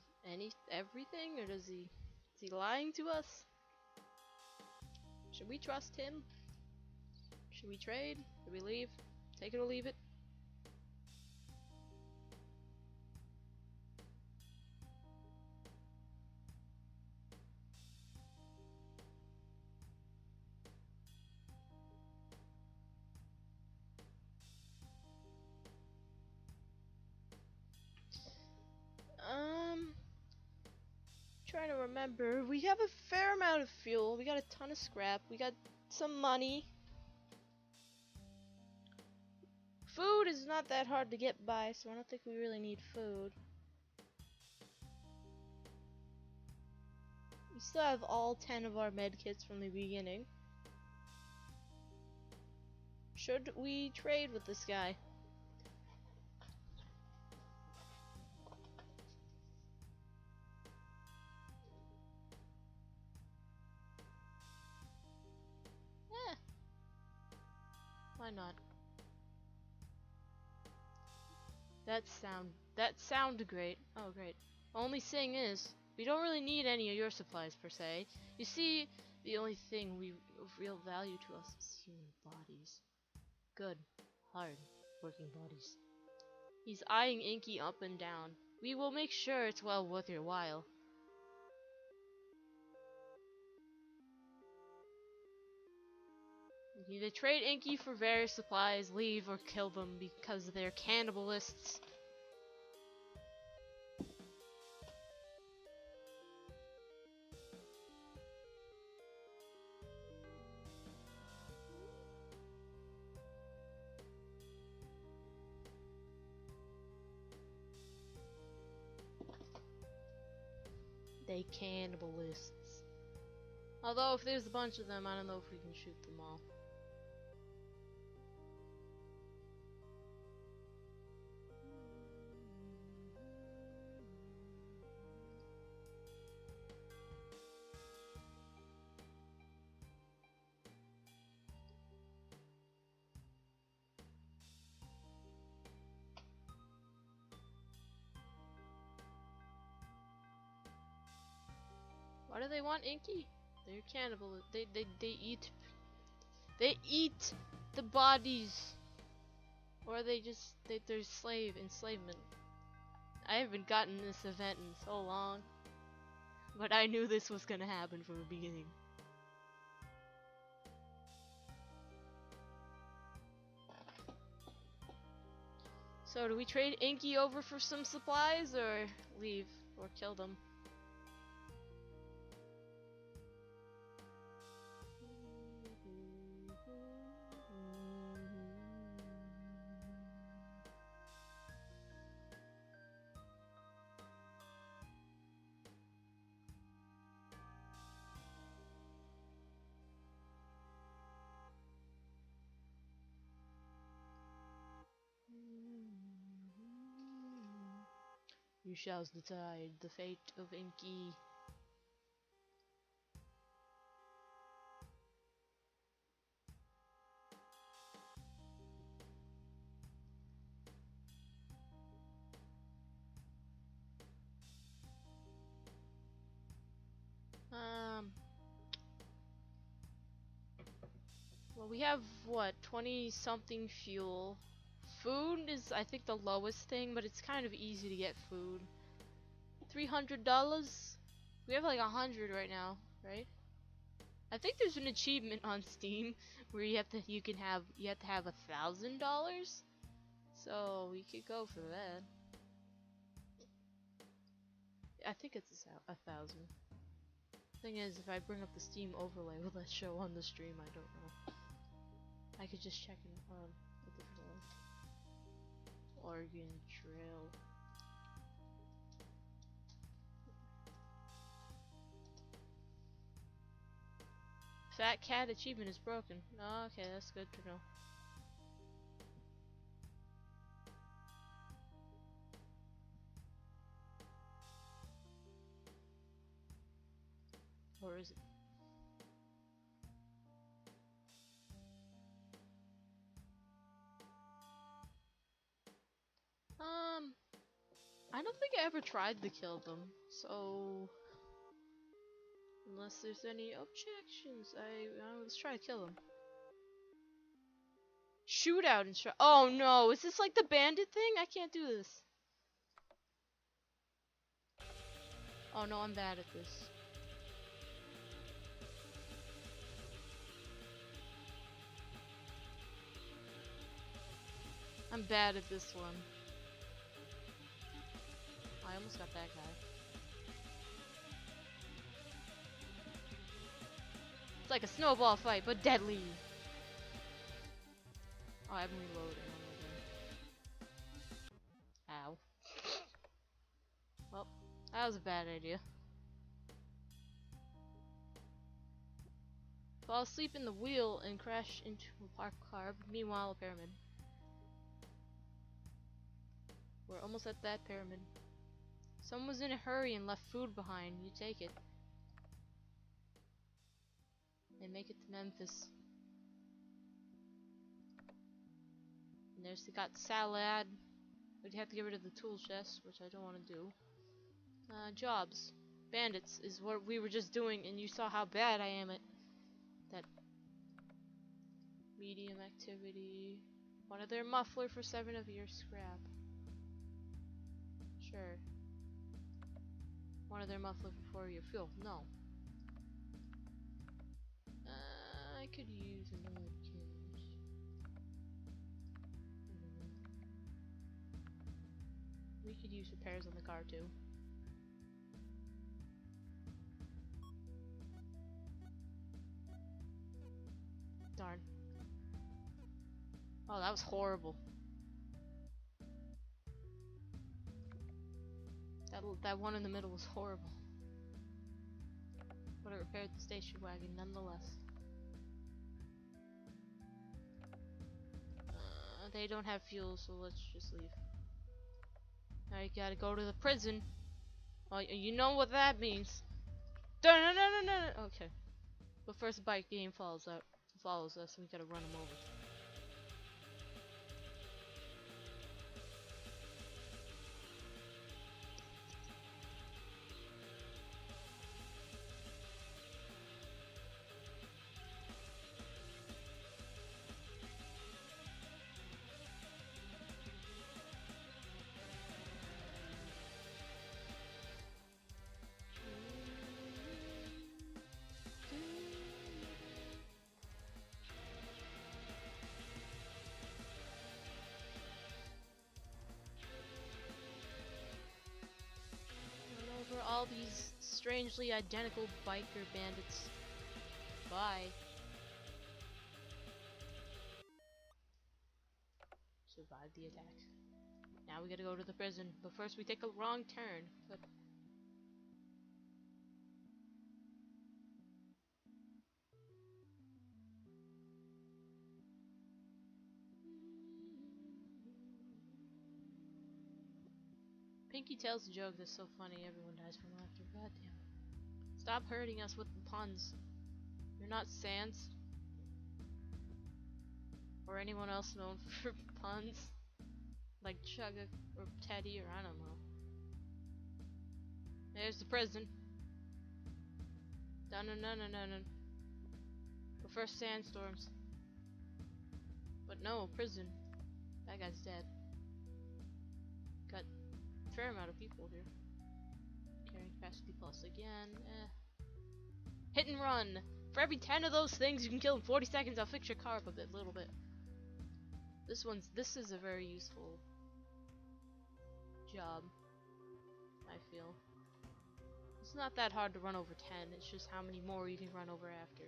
everything, or is he lying to us? Should we trust him? Should we trade? Should we leave? Take it or leave it? Trying to remember. We have a fair amount of fuel. We got a ton of scrap. We got some money. Food is not that hard to get by, so I don't think we really need food. We still have all 10 of our medkits from the beginning. Should we trade with this guy? Why not? That sound great. Oh great. Only thing is, we don't really need any of your supplies per se. You see, the only thing of real value to us is human bodies. Good, hard working bodies. He's eyeing Inky up and down. We will make sure it's well worth your while. You either trade Inky for various supplies, leave, or kill them because they're cannibalists. They cannibalists. Although if there's a bunch of them, I don't know if we can shoot them all. Why do they want Inky? They're cannibal. They eat the bodies, or they're enslavement. I haven't gotten this event in so long, but I knew this was gonna happen from the beginning. So do we trade Inky over for some supplies, or leave, or kill them? You shall decide the fate of Inky. Well, we have what, 20 something fuel. Food is, I think, the lowest thing, but it's kind of easy to get food. $300? We have like 100 right now, right? I think there's an achievement on Steam where you have to have $1,000. So we could go for that. I think it's 1,000. Thing is, if I bring up the Steam overlay, will that show on the stream? I don't know. I could just check it on a different one. Oregon Trail. Fat cat achievement is broken. Oh, okay, that's good to know. Or is it? I don't think I ever tried to kill them, so unless there's any objections, let's try to kill them. Shootout and oh no, is this like the bandit thing? I can't do this. Oh no, I'm bad at this. I'm bad at this one. I almost got that guy. It's like a snowball fight, but deadly. Oh, I'm reloading. Ow. Well, that was a bad idea. Fall asleep in the wheel and crash into a parked car. Meanwhile, a pyramid. We're almost at that pyramid. Someone was in a hurry and left food behind. You take it. And make it to Memphis. And there's got salad. But you have to get rid of the tool chest, which I don't want to do. Jobs. Bandits is what we were just doing, and you saw how bad I am at that. Medium activity. One of their muffler for 7 of your scrap. Sure. One of their mufflers before your fuel. No. I could use another carriage. We could use repairs on the car too. Darn. Oh, that was horrible. That one in the middle was horrible. But it repaired the station wagon nonetheless. They don't have fuel, so let's just leave. Now you gotta go to the prison. Oh, you know what that means. No. Okay. But first, the bike game follows us, and we gotta run him over. For all these strangely identical biker bandits. Bye. Survived the attack. Now we gotta go to the prison, but first we take a wrong turn. Good. Pinky tells a joke that's so funny everyone dies from laughter. God damn it. Stop hurting us with the puns. You're not Sans. Or anyone else known for puns. Like Chugga or Teddy or I don't know. There's the prison. No. But first sandstorms. But no, prison. That guy's dead. Got a fair amount of people here. Carrying capacity plus again. Hit and run! For every 10 of those things you can kill in 40 seconds, I'll fix your car up a little bit. This is a very useful job, I feel. It's not that hard to run over 10, it's just how many more you can run over after.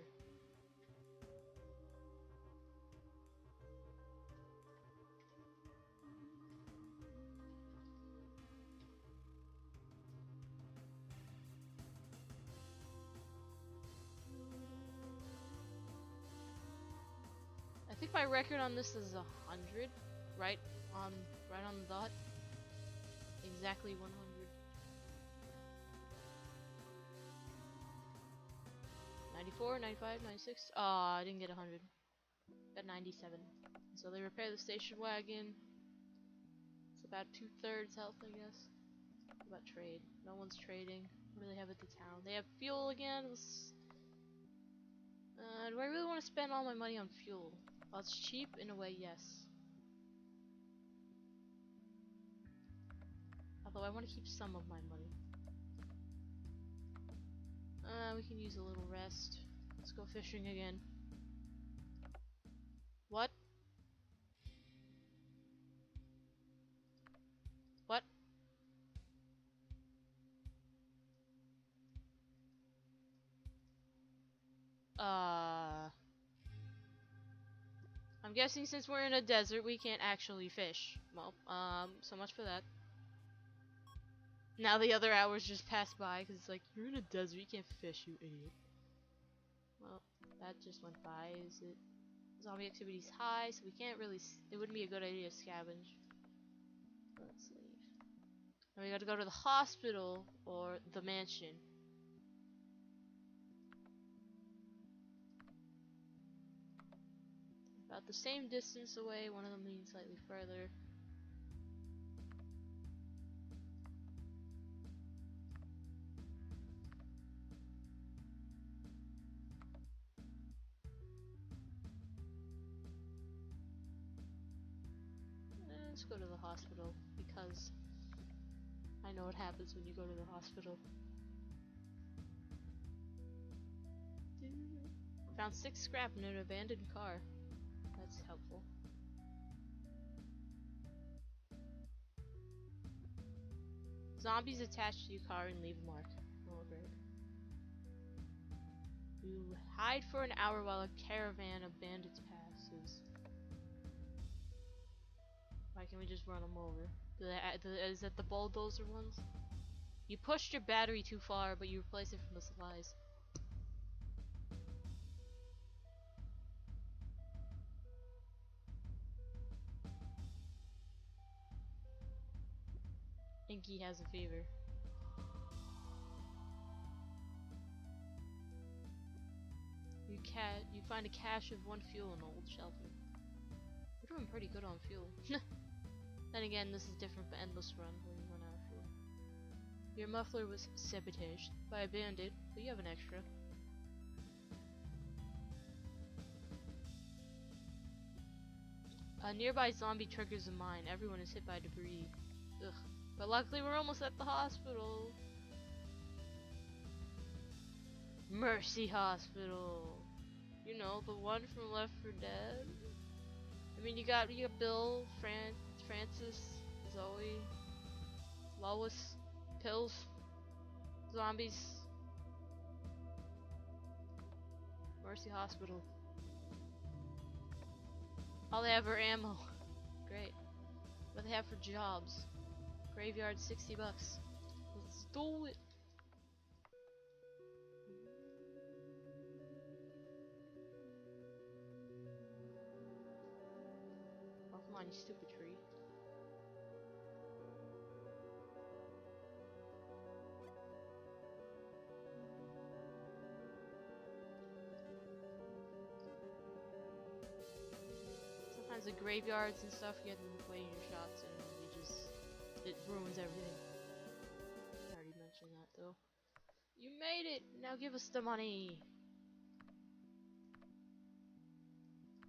I think my record on this is 100, right on the dot. Exactly 100. $94, $95, $96. I didn't get 100. Got 97. So they repair the station wagon. It's about 2/3 health, I guess. What about trade? No one's trading. What do they have at the town? They have fuel again. Do I really want to spend all my money on fuel? Well, it's cheap in a way, yes. Although I want to keep some of my money. We can use a little rest. Let's go fishing again. What? What? I'm guessing since we're in a desert, we can't actually fish. Well, so much for that. Now the other hours just pass by, because it's like, you're in a desert, you can't fish, you idiot. Well, that just went by. Is it? Zombie activity's high, so we can't really. It wouldn't be a good idea to scavenge. Let's leave. Now we gotta go to the hospital or the mansion. About the same distance away, one of them being slightly further. Let's go to the hospital because I know what happens when you go to the hospital. Found 6 scrap in an abandoned car. That's helpful. Zombies attach to your car and leave a mark. Oh, great. You hide for an hour while a caravan of bandits passes. Why can't we just run them over? Is that the bulldozer ones? You pushed your battery too far, but you replace it from the supplies. Inky has a fever. You find a cache of 1 fuel in an old shelter. We're doing pretty good on fuel. Then again, this is different from Endless Run, where you run out of fuel. Your muffler was sabotaged by a bandit, but you have an extra. A nearby zombie triggers a mine. Everyone is hit by debris. Ugh. But luckily we're almost at the hospital. Mercy Hospital. You know, the one from Left 4 Dead. I mean, you got Bill, Francis, Zoe, Lois, pills, zombies. Mercy Hospital. All they have are ammo. Great. What do they have for jobs? Graveyard, 60 bucks. Let's do it. Oh, come on, you stupid tree. Sometimes the graveyards and stuff, you have to wait your shots and it ruins everything. I already mentioned that though. You made it! Now give us the money!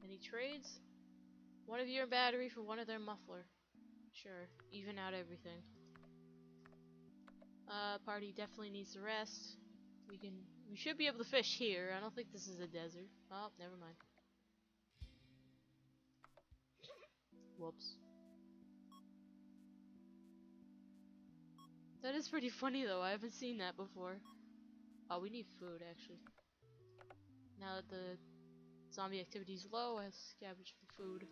Any trades? One of your battery for one of their muffler. Sure, even out everything. Party definitely needs to rest. We should be able to fish here. I don't think this is a desert. Oh, never mind. Whoops. That is pretty funny though, I haven't seen that before. Oh, we need food actually. Now that the zombie activity is low, I scavenge for food.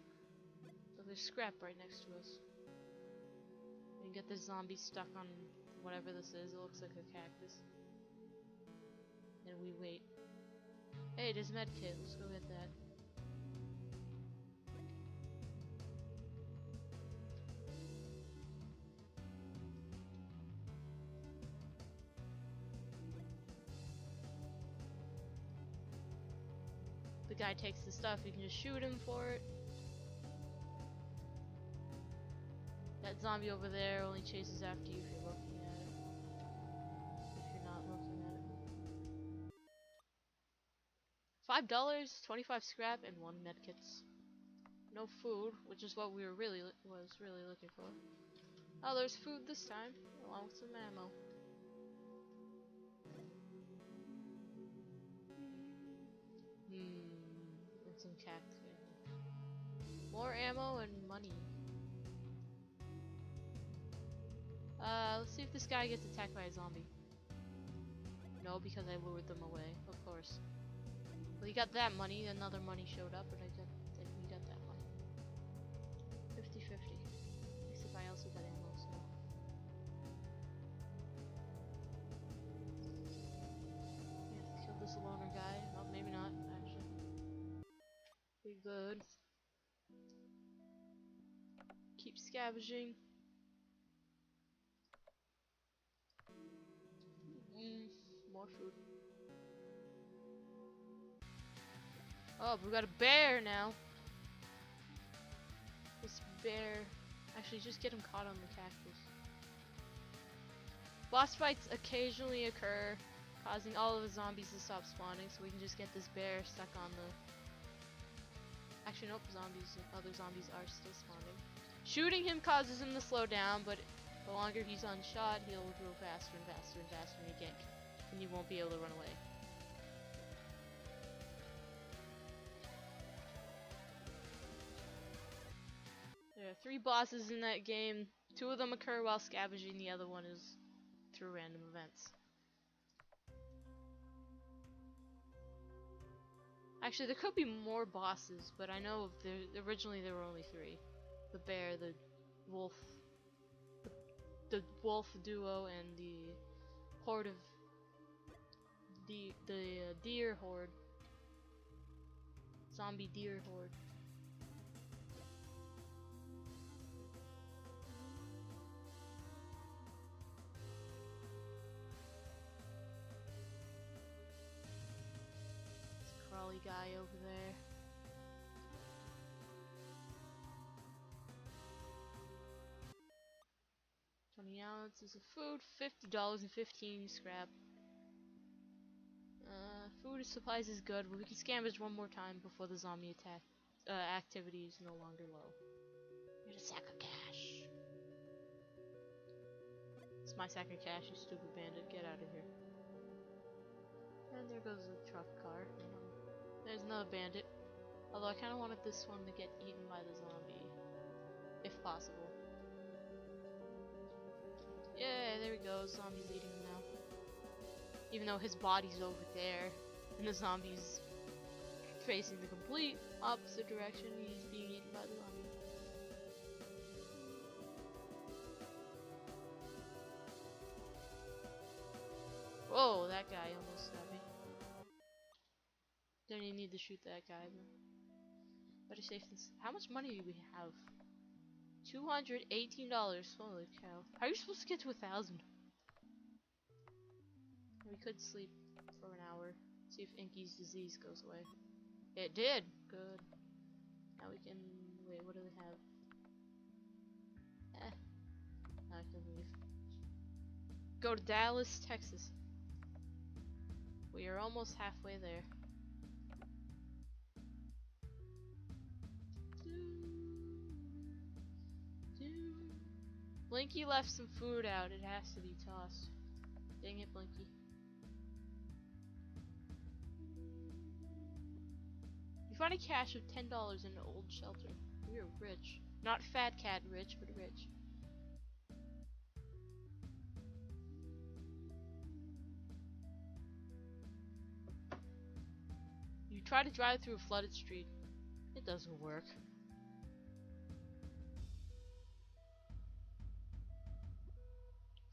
So there's scrap right next to us. We can get this zombie stuck on whatever this is, it looks like a cactus. And we wait. Hey, there's a med kit, let's go get that. The guy takes the stuff, you can just shoot him for it. That zombie over there only chases after you if you're looking at it. If you're not looking at it. $5, 25 scrap, and 1 medkits. No food, which is what we were really looking for. Oh, there's food this time, along with some ammo. And some cactus. More ammo and money. Let's see if this guy gets attacked by a zombie. No, because I lured them away, of course. Well, he got that money, another money showed up, and we got that money. 50-50. Except I also got ammo, so. Yeah, kill this loner guy. Oh, maybe not, actually. Be good. Keep scavenging. More food. Oh, we got a bear now. This bear. Actually, just get him caught on the cactus. Boss fights occasionally occur, causing all of the zombies to stop spawning, so we can just get this bear stuck on the... Actually, nope, other zombies are still spawning. Shooting him causes him to slow down, but The longer he's unshot, he'll grow faster and faster and faster, and you won't be able to run away. There are 3 bosses in that game. 2 of them occur while scavenging, the other one is through random events. Actually, there could be more bosses, but I know originally there were only 3. The bear, the wolf duo, and the horde of the deer horde. Zombie deer horde. Crawly guy over there. $20 ounces of food, $50.15 scrap. Food supplies is good, but we can scavenge one more time before the zombie attack activity is no longer low. Get a sack of cash. It's my sack of cash, you stupid bandit. Get out of here. And there goes the truck car. There's another bandit. Although I kind of wanted this one to get eaten by the zombie, if possible. Yeah, there he goes. Zombie's eating him now. Even though his body's over there, and the zombie's facing the complete opposite direction, he's being eaten by the zombie. Whoa, that guy almost stabbed me. Don't even need to shoot that guy, but better safe than how much money do we have? $218. Holy cow. How are you supposed to get to 1,000? We could sleep for an hour. See if Inky's disease goes away. It did! Good. Now we can... Wait, what do they have? Now I can leave. Go to Dallas, Texas. We are almost halfway there. Blinky left some food out. It has to be tossed. Dang it, Blinky. You find a cache of $10 in an old shelter. We're rich. Not fat cat rich, but rich. You try to drive through a flooded street. It doesn't work.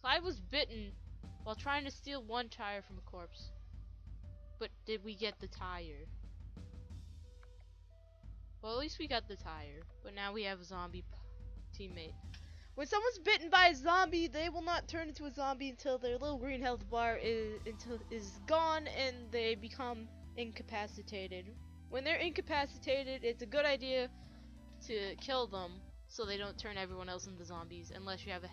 Clyde was bitten while trying to steal one tire from a corpse. But did we get the tire? Well, at least we got the tire. But now we have a zombie teammate. When someone's bitten by a zombie, they will not turn into a zombie until their little green health bar is gone and they become incapacitated. When they're incapacitated, it's a good idea to kill them so they don't turn everyone else into zombies, unless you have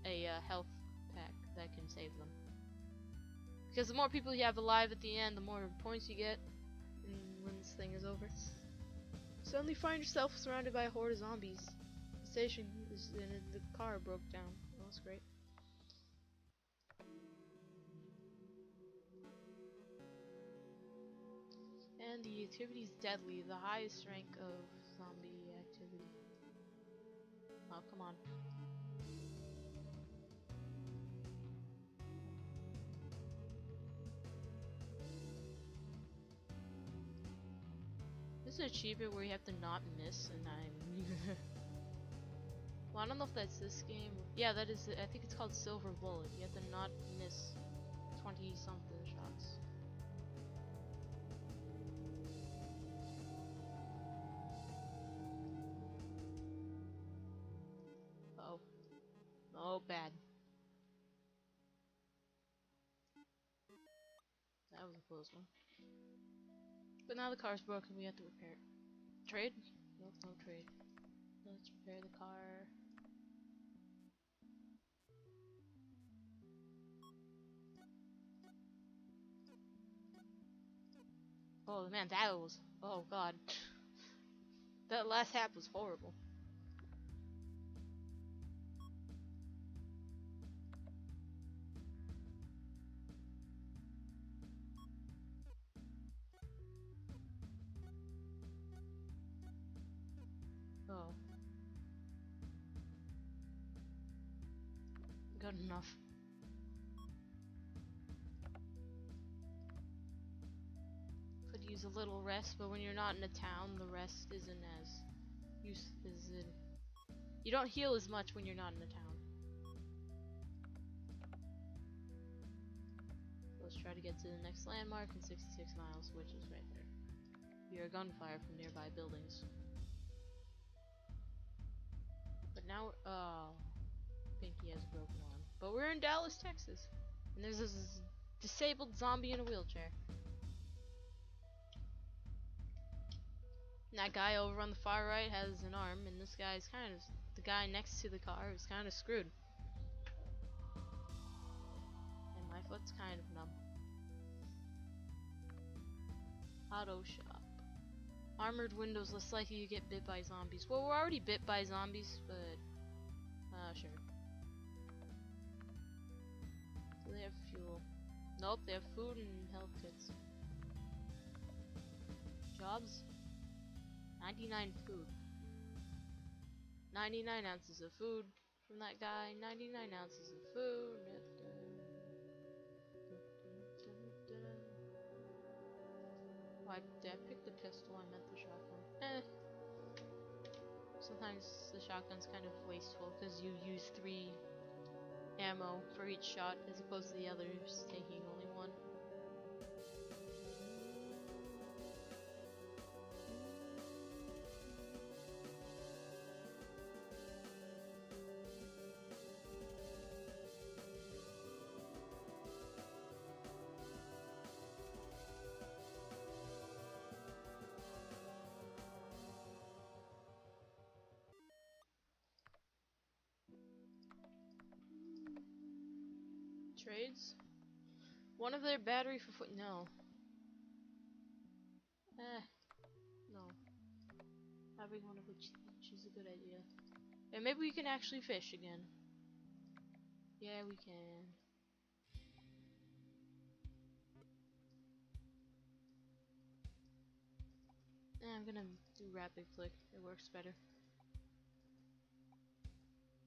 a health pack that can save them. Because the more people you have alive at the end, the more points you get when this thing is over. Suddenly find yourself surrounded by a horde of zombies. The station is the car broke down. That was great. And the activity is deadly, the highest rank of zombie activity. Oh, come on. This is an achievement where you have to not miss, and I'm... Well, I don't know if that's this game. Yeah, that is. I think it's called Silver Bullet. You have to not miss 20-something shots. Uh oh. Oh, bad. That was a close one. But now the car's broken, we have to repair it. Trade? Nope, no trade. Let's repair the car. Oh man, that was... Oh god. That last hap was horrible. good enough. Could use a little rest, but when you're not in a town, the rest isn't as you don't heal as much when you're not in a town. Let's try to get to the next landmark in 66 miles, which is right there. We hear gunfire from nearby buildings. But now, oh, Pinky has a broken arm. But we're in Dallas, Texas, and there's this disabled zombie in a wheelchair. And that guy over on the far right has an arm, and this guy's kind of, the guy next to the car is kind of screwed. And my foot's kind of numb. Auto shop. Armored windows, less likely you get bit by zombies. Well, we're already bit by zombies, but sure. Do they have fuel? Nope, they have food and health kits. Jobs? 99 food. 99 ounces of food from that guy. 99 ounces of food. Why did I pick the pistol? I meant the shotgun. Sometimes the shotgun's kind of wasteful because you use 3 ammo for each shot as opposed to the others taking only 1. Trades? One of their battery for foot. No. No. Having one of each is a good idea. And maybe we can actually fish again. Yeah, we can. I'm gonna do rapid click. It works better.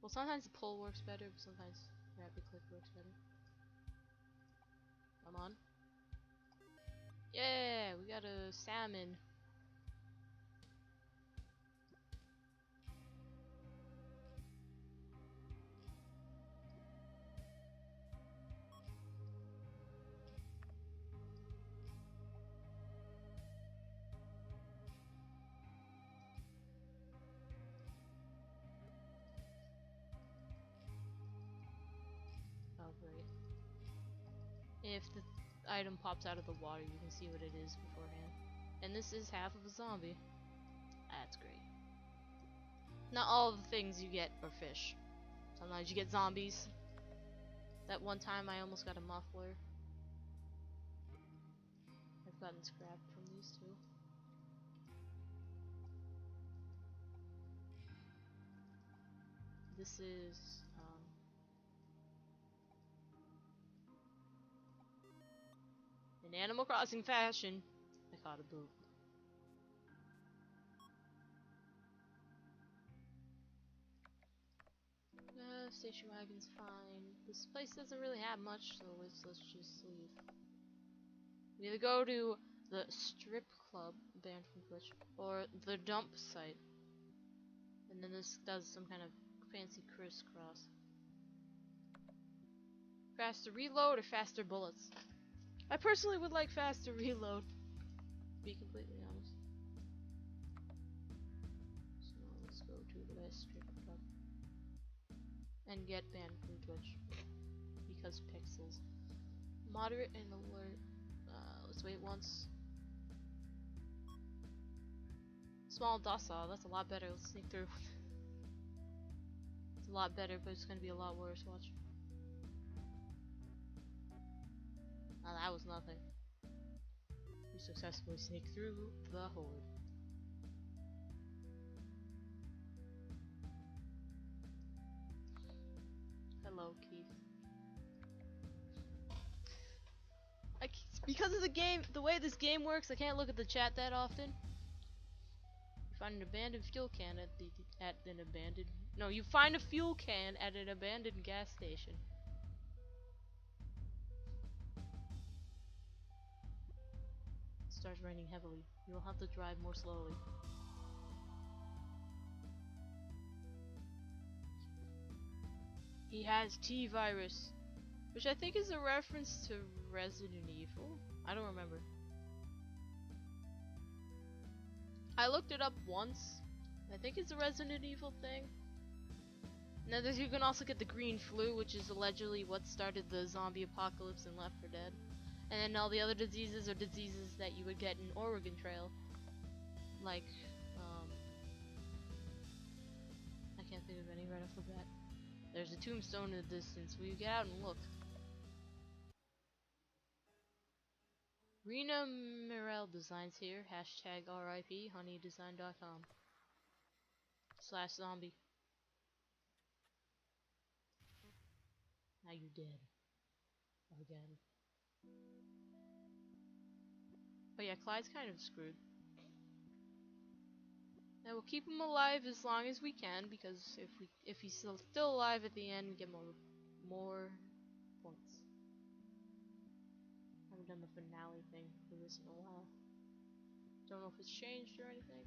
Well, sometimes the pull works better, but sometimes rapid click works better. Come on. Yeah, we got a salmon. Oh, great. If the item pops out of the water, you can see what it is beforehand. And this is half of a zombie. That's great. Not all of the things you get are fish. Sometimes you get zombies. That one time I almost got a muffler. I've gotten scrap from these two. This is in Animal Crossing fashion, I caught a boot. Station wagon's fine. This place doesn't really have much, so let's just leave. We either go to the strip club, banned from Twitch, or the dump site. And then this does some kind of fancy crisscross. Faster reload or faster bullets? I personally would like faster reload, to be completely honest. So let's go to the strip club and get banned from Twitch because pixels. Moderate and alert. Let's wait once. Small docile, that's a lot better. Let's sneak through. It's a lot better, but it's gonna be a lot worse. Watch. Oh, that was nothing. We successfully sneak through the horde. Hello, Keith. Because of the game, the way this game works, I can't look at the chat that often. You find an abandoned fuel can at an abandoned. No, you find a fuel can at an abandoned gas station. starts raining heavily. You'll have to drive more slowly. He has T-virus, which I think is a reference to Resident Evil. I don't remember. I looked it up once. I think it's a Resident Evil thing. Now you can also get the green flu, which is allegedly what started the zombie apocalypse in Left 4 Dead. And then all the other diseases are diseases that you would get in Oregon Trail. Like, I can't think of any right off the bat. There's a tombstone in the distance. Will you get out and look? Rena Mirel Designs here. Hashtag RIP honeydesign.com /zombie. Now you're dead. Again. But yeah, Clyde's kind of screwed. And we'll keep him alive as long as we can, because if he's still alive at the end, we get more points. Haven't done the finale thing for this in a while. Don't know if it's changed or anything.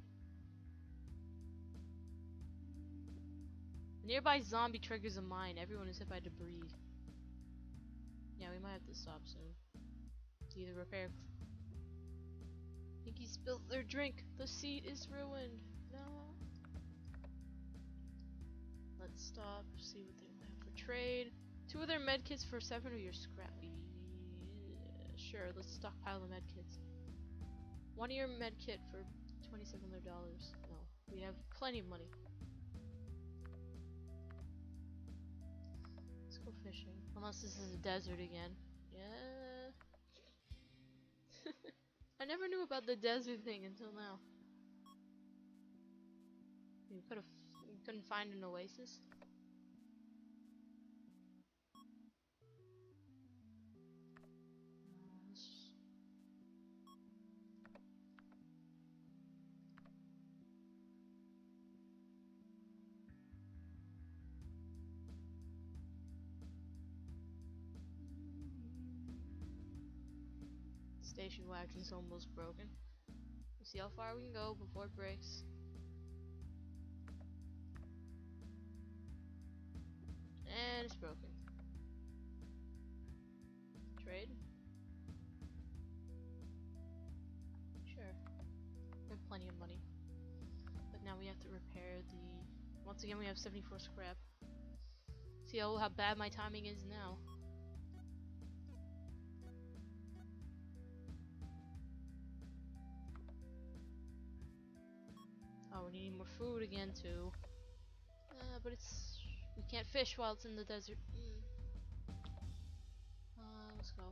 A nearby zombie triggers a mine. Everyone is hit by debris. Yeah, we might have to stop soon. To either repair. I think he spilled their drink. The seat is ruined. No. Let's stop. See what they have for trade. 2 of their medkits for 7 of your scrap. Yeah, sure, let's stockpile the medkits. 1 of your medkit for $2,700. No, we have plenty of money. Let's go fishing. Unless this is a desert again. Yeah. I never knew about the desert thing until now. We couldn't find an oasis. Station wagon's almost broken. We'll see how far we can go before it breaks. And it's broken. Trade? Sure. We have plenty of money. But now we have to repair the... Once again, we have 74 scrap. See how bad my timing is now. Oh, we need more food again too. But we can't fish while it's in the desert. Let's go.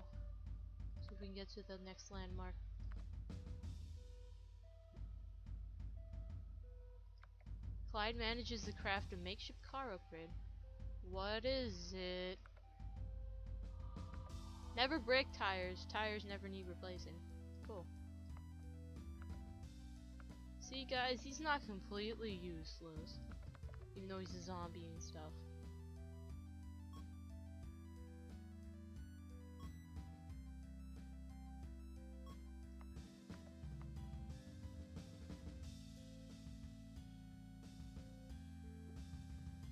See if we can get to the next landmark. Clyde manages to craft a makeshift car upgrade. What is it? Never break tires. Tires never need replacing. Cool. See guys, he's not completely useless. Even though he's a zombie and stuff.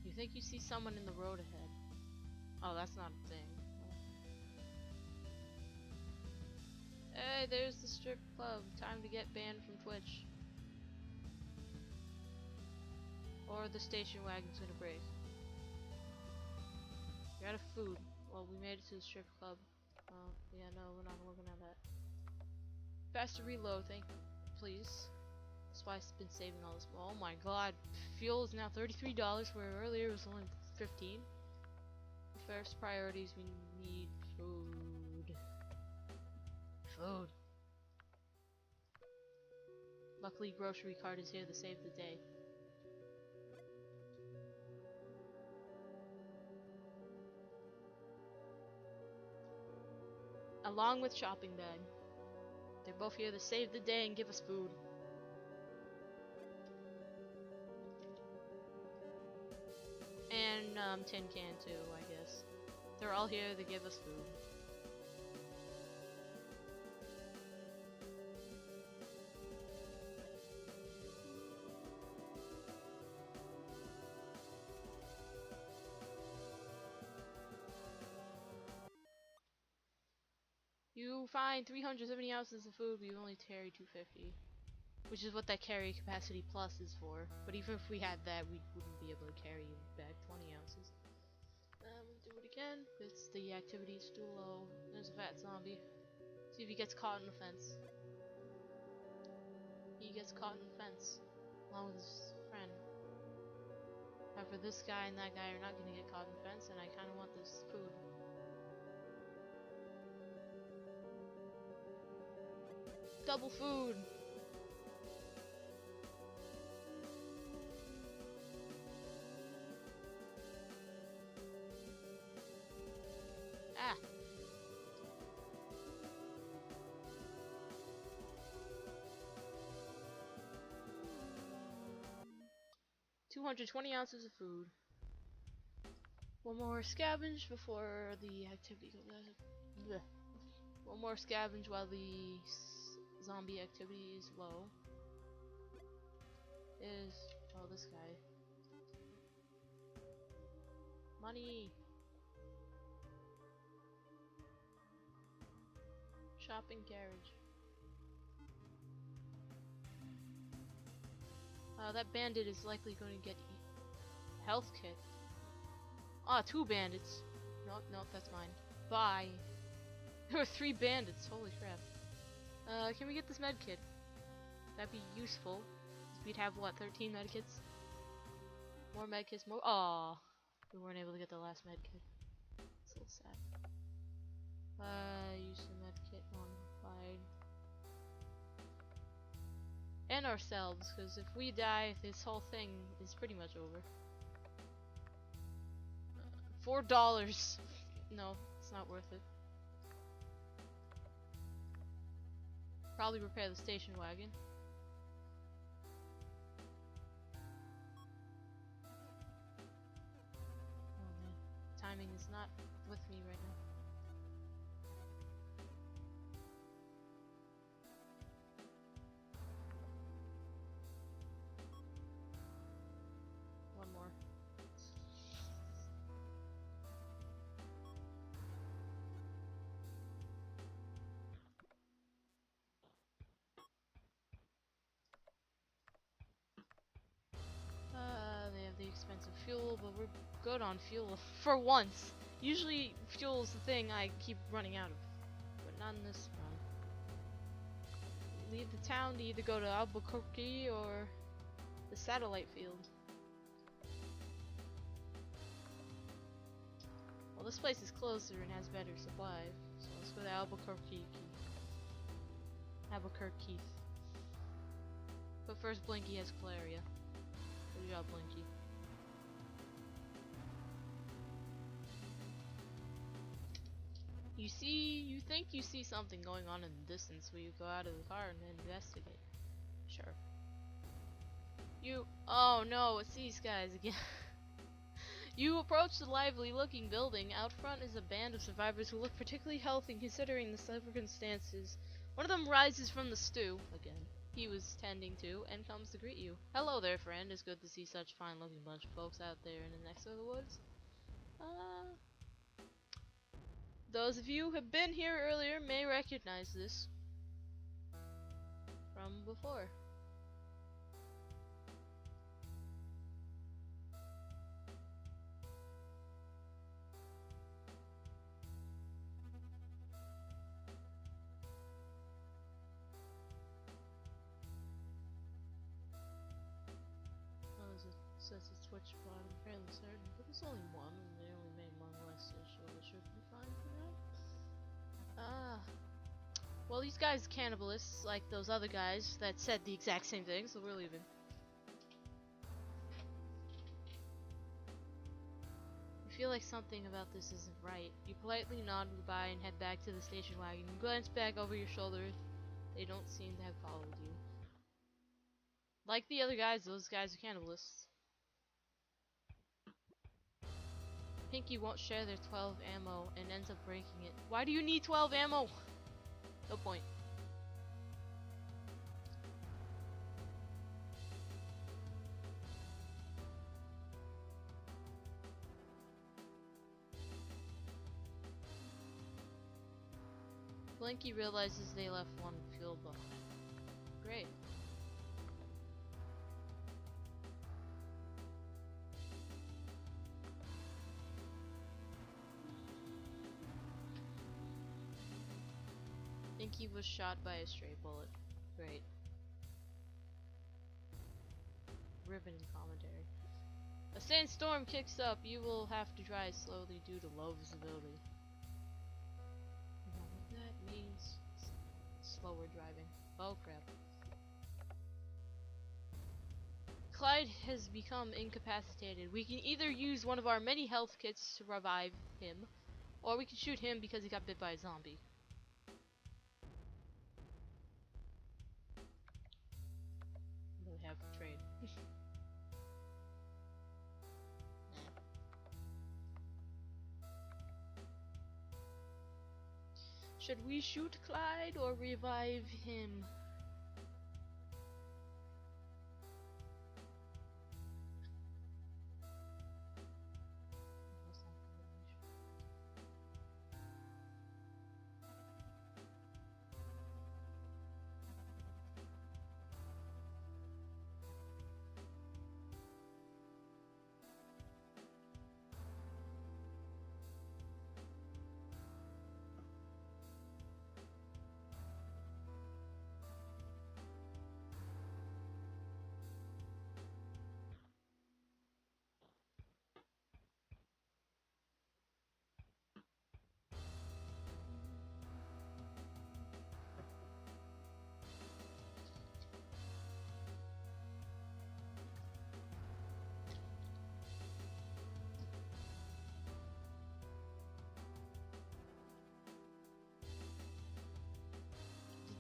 You think you see someone in the road ahead? Oh, that's not a thing. Hey, there's the strip club. Time to get banned from Twitch. Or the station wagon's gonna break. You're out of food. Well, we made it to the strip club. Yeah, no, we're not looking at that. Faster reload, thank you. Please. That's why I've been saving all this. Oh my god. Fuel is now $33 where earlier it was only $15. First priorities, we need food. Food. Luckily, grocery cart is here to save the day. Along with shopping bag. They're both here to save the day and give us food. And tin can too, I guess. They're all here to give us food. You find 370 ounces of food, but you only carry 250. Which is what that carry capacity plus is for. But even if we had that, we wouldn't be able to carry back 20 ounces. We'll do it again. It's the activity is too low. There's a fat zombie. See if he gets caught in the fence. He gets caught in the fence. Along with his friend. However, this guy and that guy are not going to get caught in the fence, and I kind of want this food. Double food! Ah! 220 ounces of food. One more scavenge before the activity goes out. One more scavenge while the zombie activity is low. Oh, this guy. Money! Shopping carriage. That bandit is likely going to get health kit. Ah, 2 bandits. Nope, that's mine. Bye. There were 3 bandits. Holy crap. Can we get this med kit? That'd be useful. We'd have what, 13 med kits? More med kits, more. Aw, we weren't able to get the last med kit. It's a little sad. Use the med kit modified. And ourselves, because if we die, this whole thing is pretty much over. $4. No, it's not worth it. Probably repair the station wagon. Oh man, timing is not with me right now. One more. They have the expensive fuel, but we're good on fuel for once. Usually fuel is the thing I keep running out of, but not in this one. Leave the town to either go to Albuquerque or the satellite field. Well, this place is closer and has better supply, so let's go to Albuquerque. Albuquerque. But first, Blinky has Claria. Good job, Blinky. You think you see something going on in the distance when you go out of the car and investigate. Sure. Oh no, it's these guys again. You approach the lively-looking building. Out front is a band of survivors who look particularly healthy considering the circumstances. One of them rises from the stew, again, he was tending to, and comes to greet you. Hello there, friend. It's good to see such a fine-looking bunch of folks out there in the next of the woods. Those of you who have been here earlier may recognize this from before. Says it's Twitch bot, I'm fairly certain, but there's only one, and they only made one last year, so it should be fine for now. Well, these guys are cannibalists, like those other guys that said the exact same thing, so we're leaving. I feel like something about this isn't right. You politely nod goodbye and head back to the station wagon. You glance back over your shoulder. They don't seem to have followed you. Like the other guys, those guys are cannibalists. Pinky won't share their 12 ammo and ends up breaking it. Why do you need 12 ammo? No point. Blinky realizes they left one fuel behind. Great. Blinky was shot by a stray bullet. Great. Ribbon commentary. A sandstorm kicks up. You will have to drive slowly due to low visibility. You know what that means? Slower driving. Oh crap. Clyde has become incapacitated. We can either use one of our many health kits to revive him, or we can shoot him because he got bit by a zombie. Really have to trade. Should we shoot Clyde or revive him?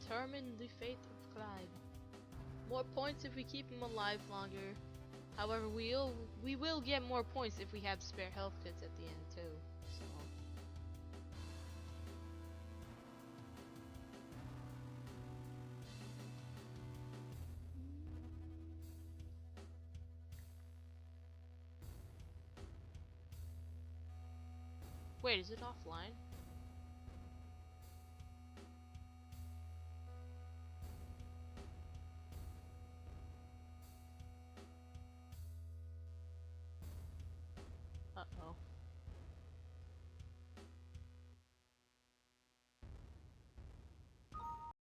Determine the fate of Clyde. More points if we keep him alive longer. However, we will get more points if we have spare health kits at the end too. So. Wait, is it offline?